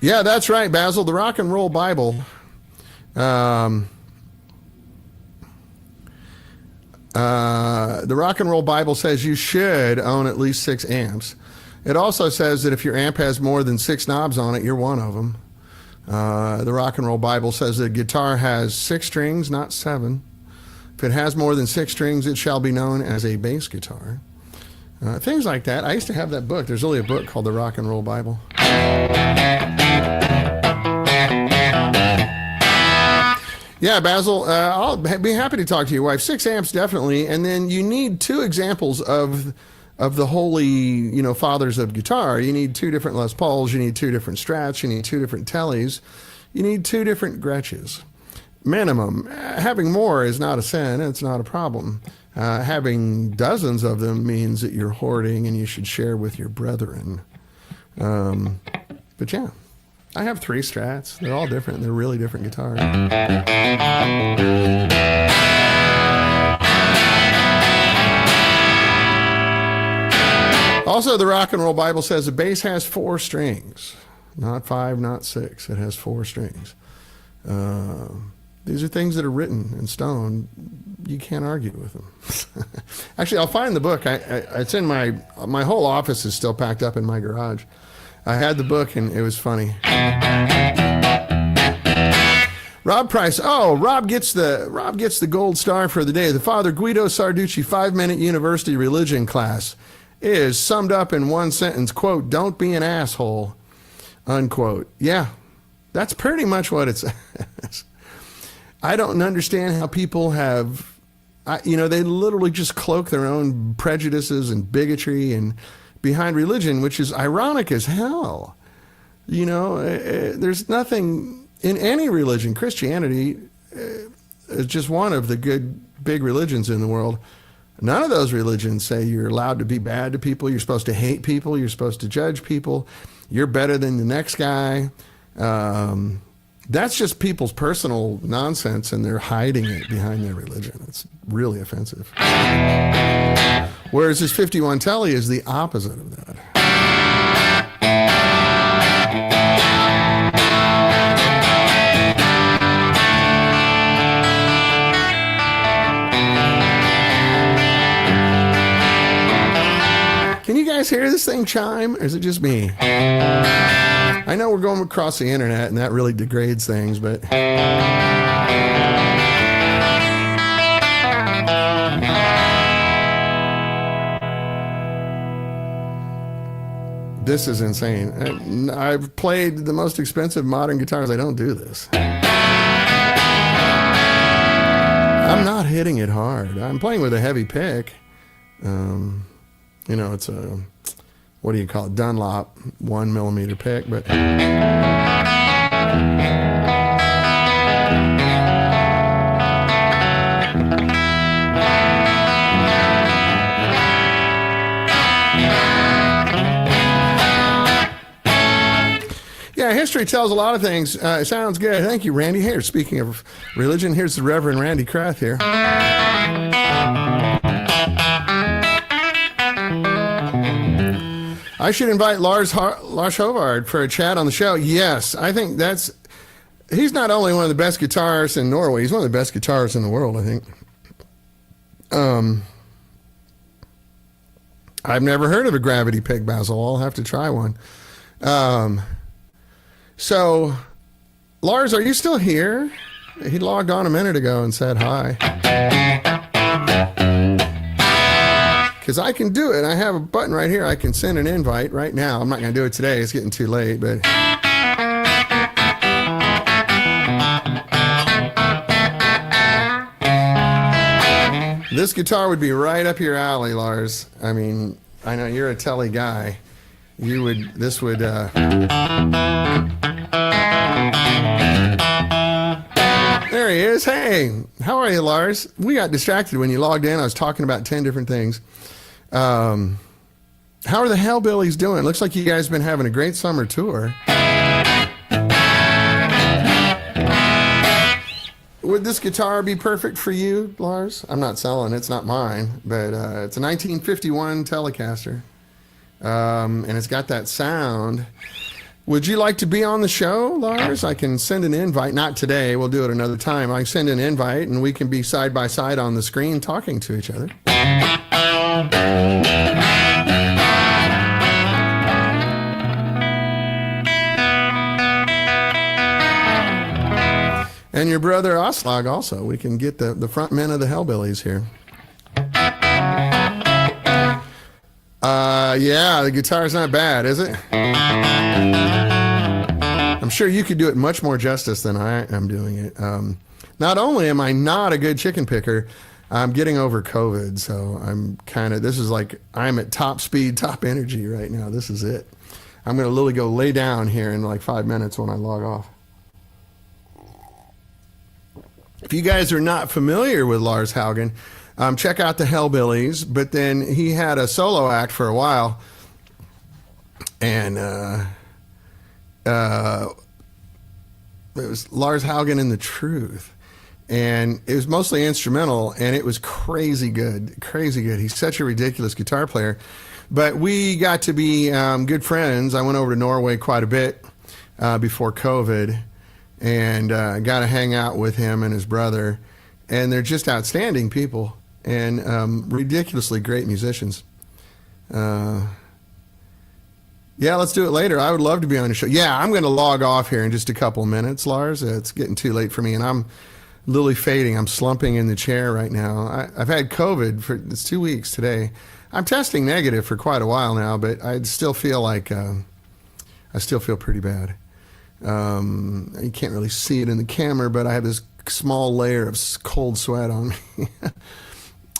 Yeah, that's right, Basil. The Rock and Roll Bible. The Rock and Roll Bible says you should own at least 6 amps. It also says that if your amp has more than 6 knobs on it, you're one of them. The Rock and Roll Bible says that a guitar has 6 strings, not 7. If it has more than 6 strings, it shall be known as a bass guitar. Things like that. I used to have that book. There's really a book called The Rock and Roll Bible. Yeah, Basil, I'll be happy to talk to your wife. 6 amps, definitely. And then you need 2 examples of the holy, fathers of guitar. You need 2 different Les Pauls. You need 2 different Strats. You need 2 different Teles. You need 2 different Gretches. Minimum. Having more is not a sin. It's not a problem. Having dozens of them means that you're hoarding and you should share with your brethren. But yeah. I have 3 Strats. They're all different. They're really different guitars. Also, the Rock and Roll Bible says a bass has 4 strings. Not 5, not 6. It has 4 strings. These are things that are written in stone. You can't argue with them. Actually, I'll find the book. It's in my whole office is still packed up in my garage. I had the book, and it was funny. Rob Price. Oh, Rob gets the gold star for the day. The Father Guido Sarducci 5-minute university religion class is summed up in one sentence, quote, "Don't be an asshole," unquote. Yeah, that's pretty much what it says. I don't understand how people have, they literally just cloak their own prejudices and bigotry and behind religion, which is ironic as hell. There's nothing in any religion. Christianity is just one of the good big religions in the world. None of those religions say you're allowed to be bad to people. You're supposed to hate people. You're supposed to judge people. You're better than the next guy. That's just people's personal nonsense, and they're hiding it behind their religion. It's really offensive. Whereas this 51 Tele is the opposite of that. Can you guys hear this thing chime, or is it just me? I know we're going across the internet, and that really degrades things, but this is insane. I've played the most expensive modern guitars. I don't do this. I'm not hitting it hard. I'm playing with a heavy pick. It's a, what do you call it? Dunlop 1mm pick, but yeah, history tells a lot of things. It sounds good. Thank you, Randy. Here, speaking of religion, here's the Reverend Randy Krath here. I should invite Lars Hovard for a chat on the show. Yes, I think he's not only one of the best guitarists in Norway, he's one of the best guitarists in the world, I think. I've never heard of a gravity pick, Basil. I'll have to try one. So, Lars, are you still here? He logged on a minute ago and said hi. Because I can do it. I have a button right here. I can send an invite right now. I'm not going to do it today. It's getting too late. But This guitar would be right up your alley, Lars. I mean, I know you're a Tele guy. You would, this would, there he is. Hey, how are you, Lars? We got distracted when you logged in. I was talking about 10 different things. How are the Hellbillies doing? Looks like you guys have been having a great summer tour. Would this guitar be perfect for you, Lars? I'm not selling. It's not mine, but it's a 1951 Telecaster, and it's got that sound. Would you like to be on the show, Lars? I can send an invite. Not today. We'll do it another time. I can send an invite, and we can be side by side on the screen talking to each other. And your brother Oslag also. We can get the front men of the Hellbillies here. Yeah, the guitar's not bad, is it? I'm sure you could do it much more justice than I am doing it. Not only am I not a good chicken picker, I'm getting over COVID, so I'm kind of, this is like, I'm at top speed, top energy right now. This is it. I'm going to literally go lay down here in like 5 minutes when I log off. If you guys are not familiar with Lars Haugen, check out the Hellbillies. But then he had a solo act for a while, and it was Lars Haugen and the Truth, and it was mostly instrumental, and it was crazy good, crazy good. He's such a ridiculous guitar player, but we got to be good friends. I went over to Norway quite a bit before COVID. And got to hang out with him and his brother, and they're just outstanding people and ridiculously great musicians. Yeah, let's do it later. I would love to be on the show. Yeah, I'm going to log off here in just a couple of minutes, Lars. It's getting too late for me, and I'm literally fading. I'm slumping in the chair right now. I've had COVID for it's 2 weeks today. I'm testing negative for quite a while now, but I still feel like I still feel pretty bad. You can't really see it in the camera, but I have this small layer of cold sweat on me.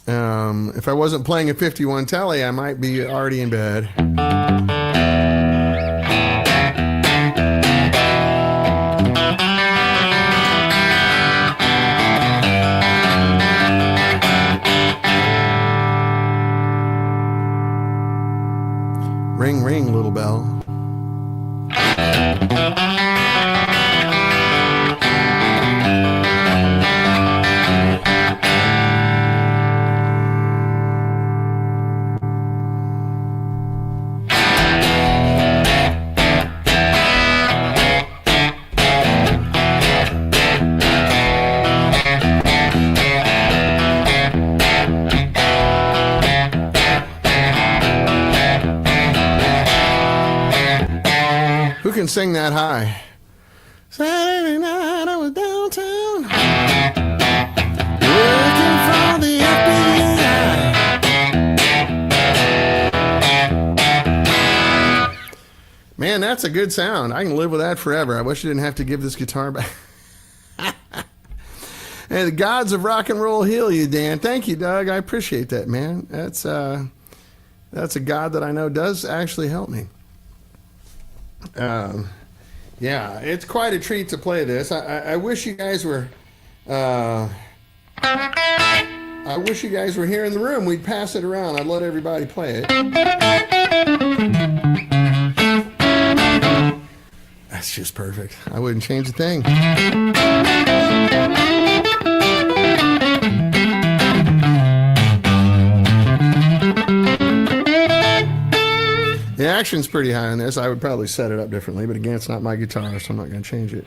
If I wasn't playing a 51 Tele, I might be already in bed. Ring, ring, little bell. Who can sing that high? Saturday night I was downtown working for the FBI. Man, that's a good sound. I can live with that forever. I wish I didn't have to give this guitar back. And the gods of rock and roll heal you, Dan. Thank you, Doug. I appreciate that, man. That's a God that I know does actually help me. Yeah, it's quite a treat to play this. I wish you guys were I wish you guys were here in the room. We'd pass it around. I'd let everybody play it. That's just perfect. I wouldn't change a thing. The action's pretty high on this. I would probably set it up differently, but again, it's not my guitar, so I'm not going to change it.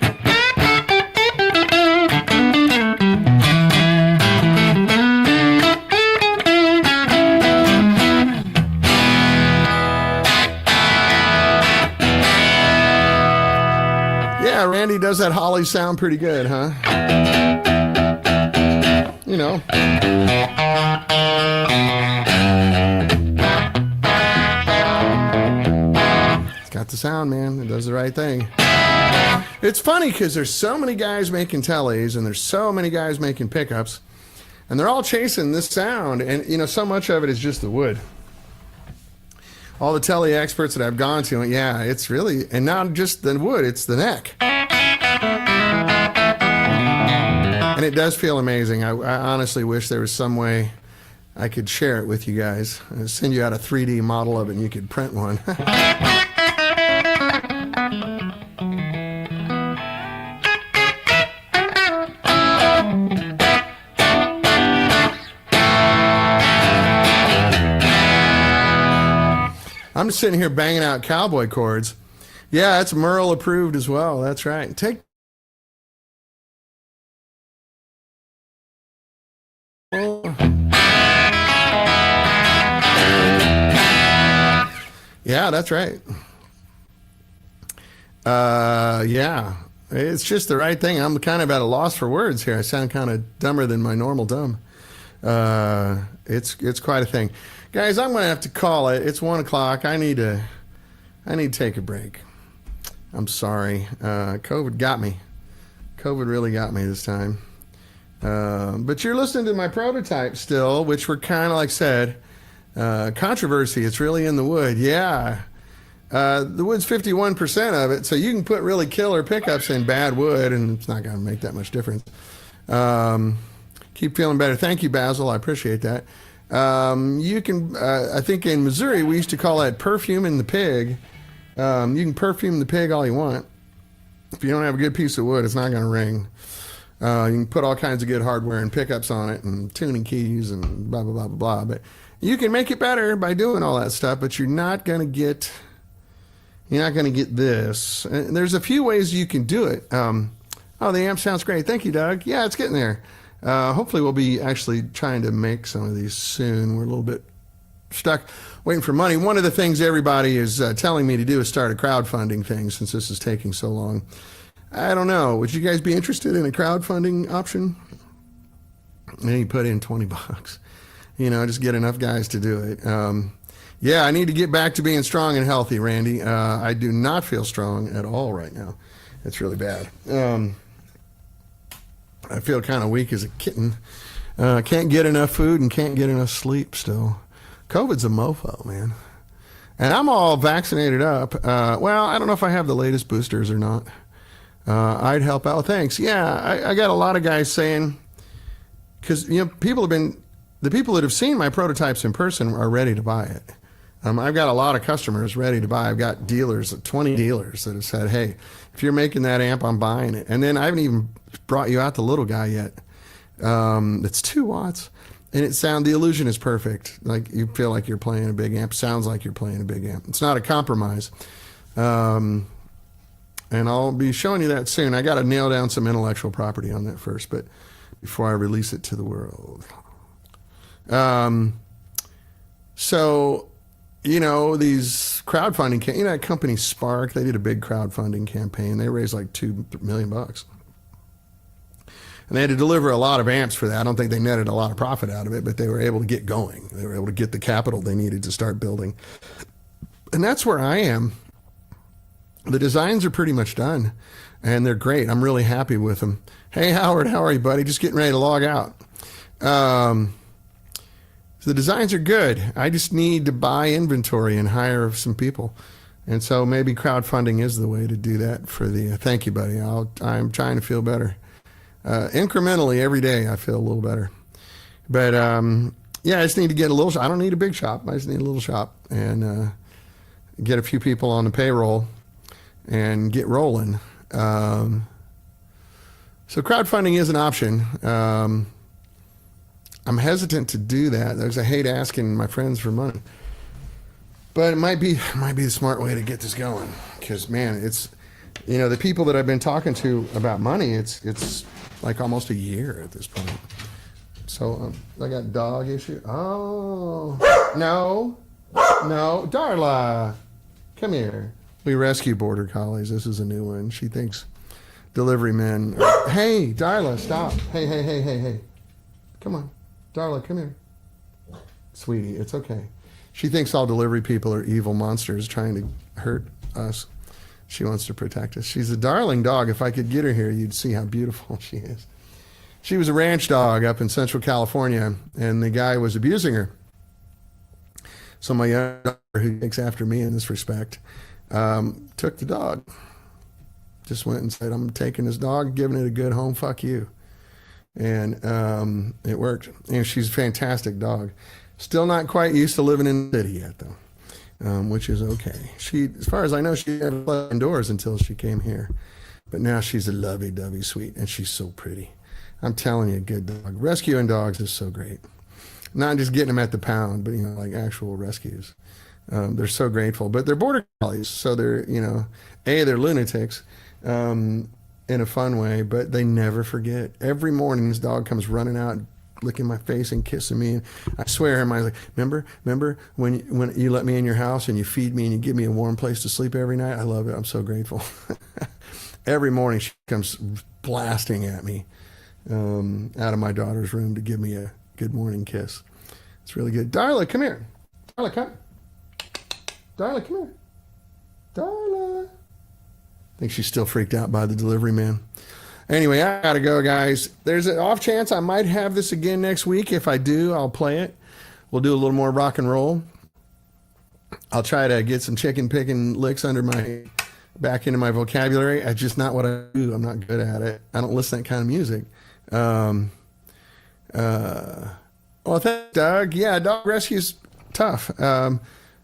Yeah, Randy does that Holly sound pretty good, huh? You know. Got the sound, man. It does the right thing. It's funny because there's so many guys making Teles and there's so many guys making pickups. And they're all chasing this sound, and you know, so much of it is just the wood. All the Tele experts that I've gone to, yeah, it's really, and not just the wood, it's the neck. And it does feel amazing. I honestly wish there was some way I could share it with you guys. I'll send you out a 3D model of it and you could print one. I'm just sitting here banging out cowboy chords. Yeah, it's Merle approved as well. That's right. Yeah, that's right. Yeah, it's just the right thing. I'm kind of at a loss for words here. I sound kind of dumber than my normal dumb. It's quite a thing. Guys, I'm going to have to call it. It's 1 o'clock. I need to take a break. I'm sorry. COVID got me. COVID really got me this time. But you're listening to my prototype still, which were kind of like said, controversy. It's really in the wood. Yeah. The wood's 51% of it, so you can put really killer pickups in bad wood, and it's not going to make that much difference. Keep feeling better. Thank you, Basil. I appreciate that. You can, I think in Missouri, we used to call that perfuming the pig. You can perfume the pig all you want. If you don't have a good piece of wood, it's not going to ring. You can put all kinds of good hardware and pickups on it and tuning keys and blah, blah, blah, blah, blah. But you can make it better by doing all that stuff, but you're not going to get this. And there's a few ways you can do it. Oh, the amp sounds great. Thank you, Doug. Yeah, it's getting there. Hopefully we'll be actually trying to make some of these soon. We're a little bit stuck waiting for money. One of the things everybody is telling me to do is start a crowdfunding thing since this is taking so long. I don't know. Would you guys be interested in a crowdfunding option? And you put in $20. You know, just get enough guys to do it. Yeah, I need to get back to being strong and healthy, Randy. I do not feel strong at all right now. It's really bad. I feel kind of weak as a kitten. Can't get enough food and can't get enough sleep still. COVID's a mofo, man. And I'm all vaccinated up. Well, I don't know if I have the latest boosters or not. I'd help out. Thanks. Yeah, I got a lot of guys saying, because you know, the people that have seen my prototypes in person are ready to buy it. I've got a lot of customers ready to buy. I've got dealers, 20 dealers that have said, hey, if you're making that amp, I'm buying it. And then I haven't even brought you out the little guy yet. It's 2 watts. And the illusion is perfect. Like you feel like you're playing a big amp. Sounds like you're playing a big amp. It's not a compromise. And I'll be showing you that soon. I got to nail down some intellectual property on that first, but before I release it to the world. So, you know, these crowdfunding, you know, that company Spark, they did a big crowdfunding campaign. They raised like $2 million. And they had to deliver a lot of amps for that. I don't think they netted a lot of profit out of it, but they were able to get going. They were able to get the capital they needed to start building. And that's where I am. The designs are pretty much done, and they're great. I'm really happy with them. Hey, Howard, how are you, buddy? Just getting ready to log out. So the designs are good. I just need to buy inventory and hire some people. And so maybe crowdfunding is the way to do that for the, thank you, buddy. I'm trying to feel better. Incrementally every day I feel a little better. But yeah, I just need to get a little, I don't need a big shop. I just need a little shop and get a few people on the payroll and get rolling. So crowdfunding is an option. I'm hesitant to do that. I hate asking my friends for money, but it might be the smart way to get this going. Because man, it's, you know, the people that I've been talking to about money, it's like almost a year at this point. So I got dog issue. Oh no, Darla, come here. We rescue border collies. This is a new one. She thinks delivery men. Hey, Darla, stop. Hey. Come on. Darla, come here. Sweetie, it's okay. She thinks all delivery people are evil monsters trying to hurt us. She wants to protect us. She's a darling dog. If I could get her here, you'd see how beautiful she is. She was a ranch dog up in Central California, and the guy was abusing her. So my young daughter, who takes after me in this respect, took the dog. Just went and said, I'm taking this dog, giving it a good home, fuck you. And it worked. And she's a fantastic dog. Still not quite used to living in the city yet, though, which is okay. She, as far as I know, she never slept indoors until she came here. But now she's a lovey-dovey sweet, and she's so pretty. I'm telling you, good dog. Rescuing dogs is so great. Not just getting them at the pound, but, like actual rescues. They're so grateful. But they're border collies, so they're, they're lunatics in a fun way, but they never forget. Every morning, this dog comes running out, licking my face and kissing me. And I swear, I was like, remember when you let me in your house and you feed me and you give me a warm place to sleep every night? I love it. I'm so grateful. Every morning, she comes blasting at me out of my daughter's room to give me a good morning kiss. It's really good. Darla, come here. Darla, come. Darla, come here. Darla. I think she's still freaked out by the delivery man. Anyway, I gotta go, guys. There's an off chance I might have this again next week. If I do, I'll play it. We'll do a little more rock and roll. I'll try to get some chicken picking licks back into my vocabulary. It's just not what I do. I'm not good at it. I don't listen to that kind of music. Well, thanks, Doug. Yeah, dog rescue's tough.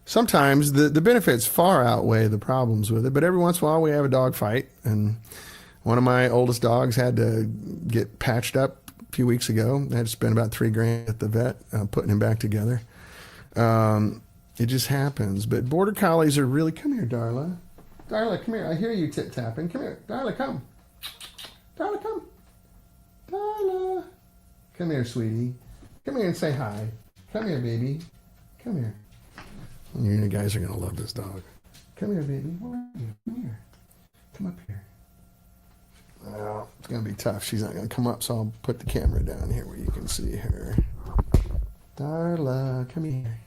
Sometimes the benefits far outweigh the problems with it, but every once in a while we have a dog fight, and one of my oldest dogs had to get patched up a few weeks ago. I had to spend about $3,000 at the vet putting him back together. It just happens. But border collies are really... Come here, Darla. Darla, come here. I hear you tip-tapping. Come here. Darla, come. Darla, come. Darla. Come here, sweetie. Come here and say hi. Come here, baby. Come here. You guys are going to love this dog. Come here, baby. Where are you? Come here. Come up here. Well, it's going to be tough. She's not going to come up, so I'll put the camera down here where you can see her. Darla, come here.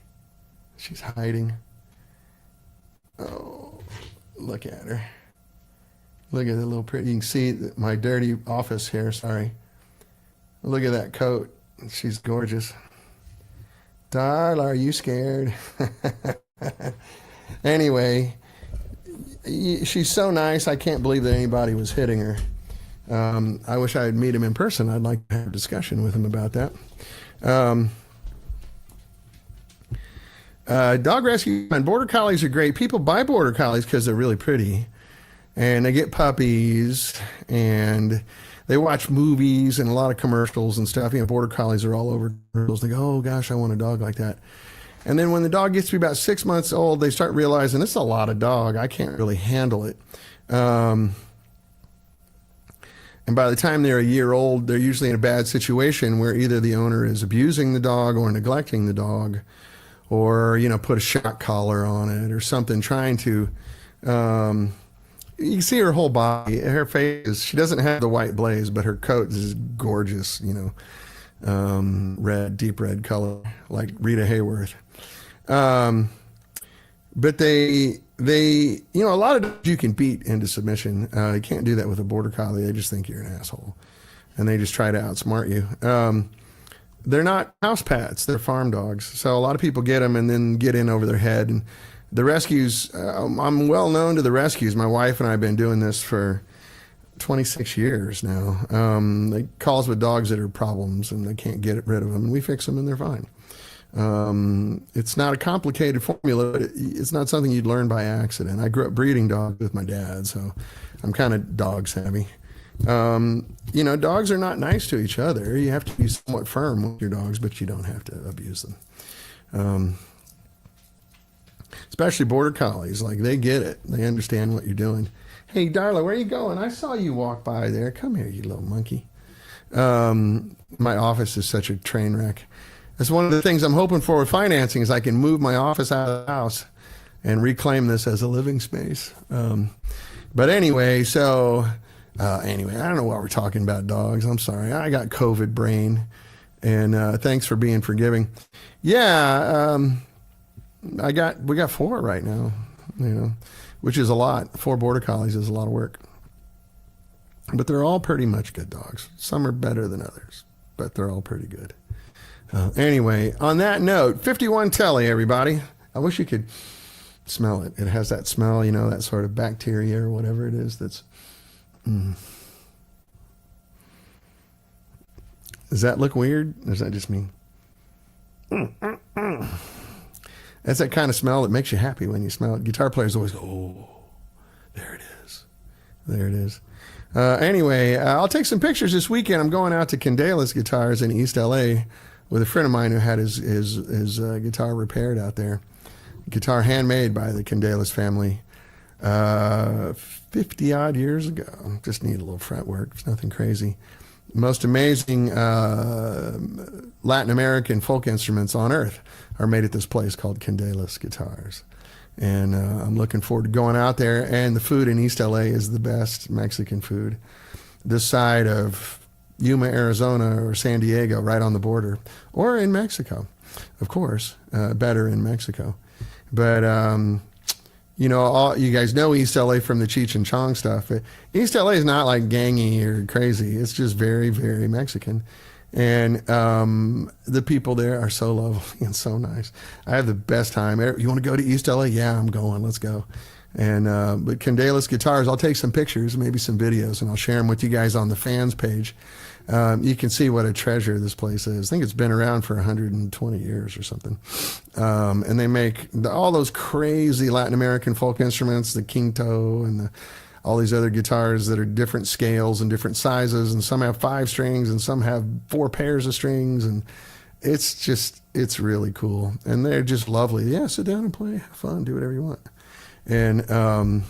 She's hiding. Oh, look at her. Look at the little pretty. You can see my dirty office here. Sorry. Look at that coat. She's gorgeous. Darla, are you scared? Anyway, she's so nice. I can't believe that anybody was hitting her. I wish I'd meet him in person. I'd like to have a discussion with him about that. Dog rescue and border collies are great. People buy border collies because they're really pretty, and they get puppies, and they watch movies and a lot of commercials and stuff. Border collies are all over commercials. They go, oh gosh, I want a dog like that. And then when the dog gets to be about 6 months old, they start realizing this is a lot of dog. I can't really handle it. And by the time they're a year old, they're usually in a bad situation where either the owner is abusing the dog or neglecting the dog, or, put a shock collar on it or something, trying to, you can see her whole body, her face, she doesn't have the white blaze, but her coat is gorgeous, red, deep red color, like Rita Hayworth. But they, a lot of dogs you can beat into submission. You can't do that with a border collie. They just think you're an asshole, and they just try to outsmart you. They're not house pets. They're farm dogs. So a lot of people get them and then get in over their head. And the rescues, I'm well known to the rescues. My wife and I have been doing this for 26 years now. They call us with dogs that are problems and they can't get rid of them. And we fix them and they're fine. It's not a complicated formula. It's not something you'd learn by accident. I grew up breeding dogs with my dad, so I'm kind of dog savvy. Dogs are not nice to each other. You have to be somewhat firm with your dogs, but you don't have to abuse them. Especially border collies, like they get it. They understand what you're doing. Hey, Darla, where are you going? I saw you walk by there. Come here, you little monkey. My office is such a train wreck. That's one of the things I'm hoping for with financing is I can move my office out of the house and reclaim this as a living space. But anyway, I don't know why we're talking about dogs. I'm sorry. I got COVID brain, and thanks for being forgiving. Yeah, we got 4 right now, which is a lot. 4 border collies is a lot of work. But they're all pretty much good dogs. Some are better than others, but they're all pretty good. Anyway, on that note, 51 Tele, everybody. I wish you could smell it. It has that smell, you know, that sort of bacteria or whatever it is that's... Does that look weird? Or does that just mean... That's that kind of smell that makes you happy when you smell it. Guitar players always go, oh, there it is. There it is. Anyway, I'll take some pictures this weekend. I'm going out to Candelas Guitars in East LA with a friend of mine who had his guitar repaired out there. Guitar handmade by the Candelas family 50 odd years ago. Just need a little fretwork. It's nothing crazy. Most amazing Latin American folk instruments on earth are made at this place called Candelas Guitars. And I'm looking forward to going out there. And the food in East LA is the best Mexican food. This side of Yuma, Arizona, or San Diego, right on the border, or in Mexico, of course, better in Mexico. But, you know, you guys know East LA from the Cheech and Chong stuff. East LA is not like gangy or crazy. It's just very, very Mexican. And the people there are so lovely and so nice. I have the best time. You want to go to East LA? Yeah, I'm going. Let's go. And but Candelas Guitars, I'll take some pictures, maybe some videos, and I'll share them with you guys on the fans page. You can see what a treasure this place is. I think it's been around for 120 years or something. And they make all those crazy Latin American folk instruments, the quinto and all these other guitars that are different scales and different sizes, and some have 5 strings and some have 4 pairs of strings, and it's really cool. And they're just lovely. Yeah, sit down and play, have fun, do whatever you want. And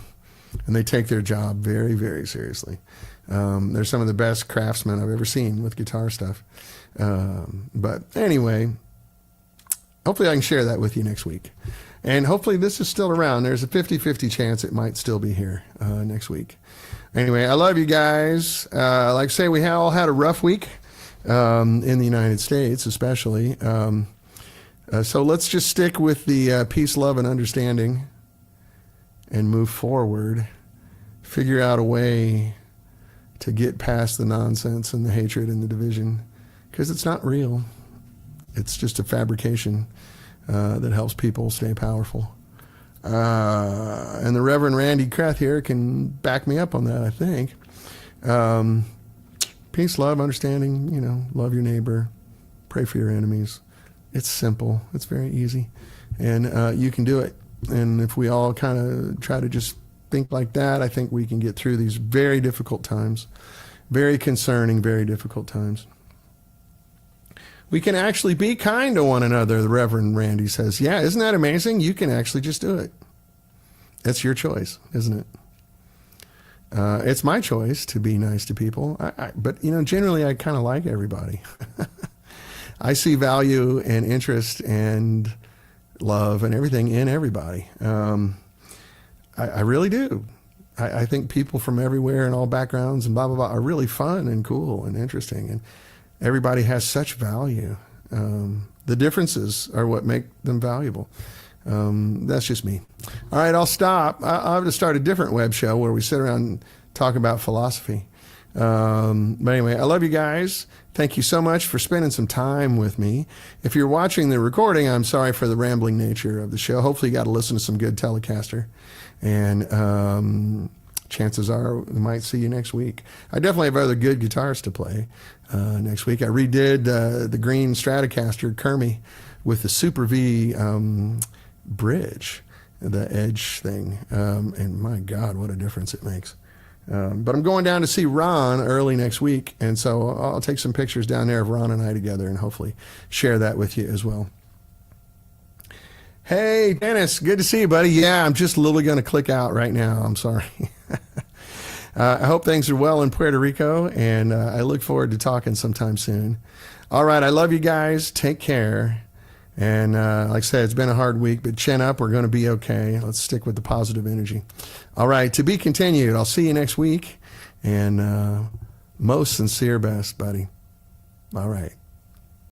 they take their job very, very seriously. They're some of the best craftsmen I've ever seen with guitar stuff. But anyway, hopefully I can share that with you next week. And hopefully this is still around. There's a 50-50 chance it might still be here next week. Anyway, I love you guys. Like I say, we all had a rough week in the United States, especially. So let's just stick with the peace, love, and understanding and move forward. Figure out a way to get past the nonsense and the hatred and the division, because it's not real. It's just a fabrication that helps people stay powerful. And the Reverend Randy Kreth here can back me up on that, I think. Peace, love, understanding, you know, love your neighbor, pray for your enemies. It's simple. It's very easy. And you can do it. And if we all kind of try to just think like that, I think we can get through these very difficult times, very concerning, very difficult times. We can actually be kind to one another, the Reverend Randy says. Yeah, isn't that amazing? You can actually just do it. That's your choice, isn't it? It's my choice to be nice to people. But, you know, generally I kind of like everybody. I see value and interest and love and everything in everybody. I really do. I think people from everywhere and all backgrounds and blah, blah, blah are really fun and cool and interesting. And everybody has such value. The differences are what make them valuable. That's just me. All right, I'll stop. I'll have to start a different web show where we sit around and talk about philosophy. But anyway, I love you guys. Thank you so much for spending some time with me. If you're watching the recording, I'm sorry for the rambling nature of the show. Hopefully you got to listen to some good Telecaster. And chances are we might see you next week. I definitely have other good guitars to play next week. I redid the green Stratocaster Kermie with the Super V bridge, the edge thing. And my God, what a difference it makes. But I'm going down to see Ron early next week, and so I'll take some pictures down there of Ron and I together and hopefully share that with you as well. Hey, Dennis, good to see you, buddy. Yeah, I'm just literally going to click out right now. I'm sorry. I hope things are well in Puerto Rico, and I look forward to talking sometime soon. All right, I love you guys. Take care. And like I said, it's been a hard week, but chin up. We're going to be okay. Let's stick with the positive energy. All right, to be continued. I'll see you next week. And most sincere best, buddy. All right.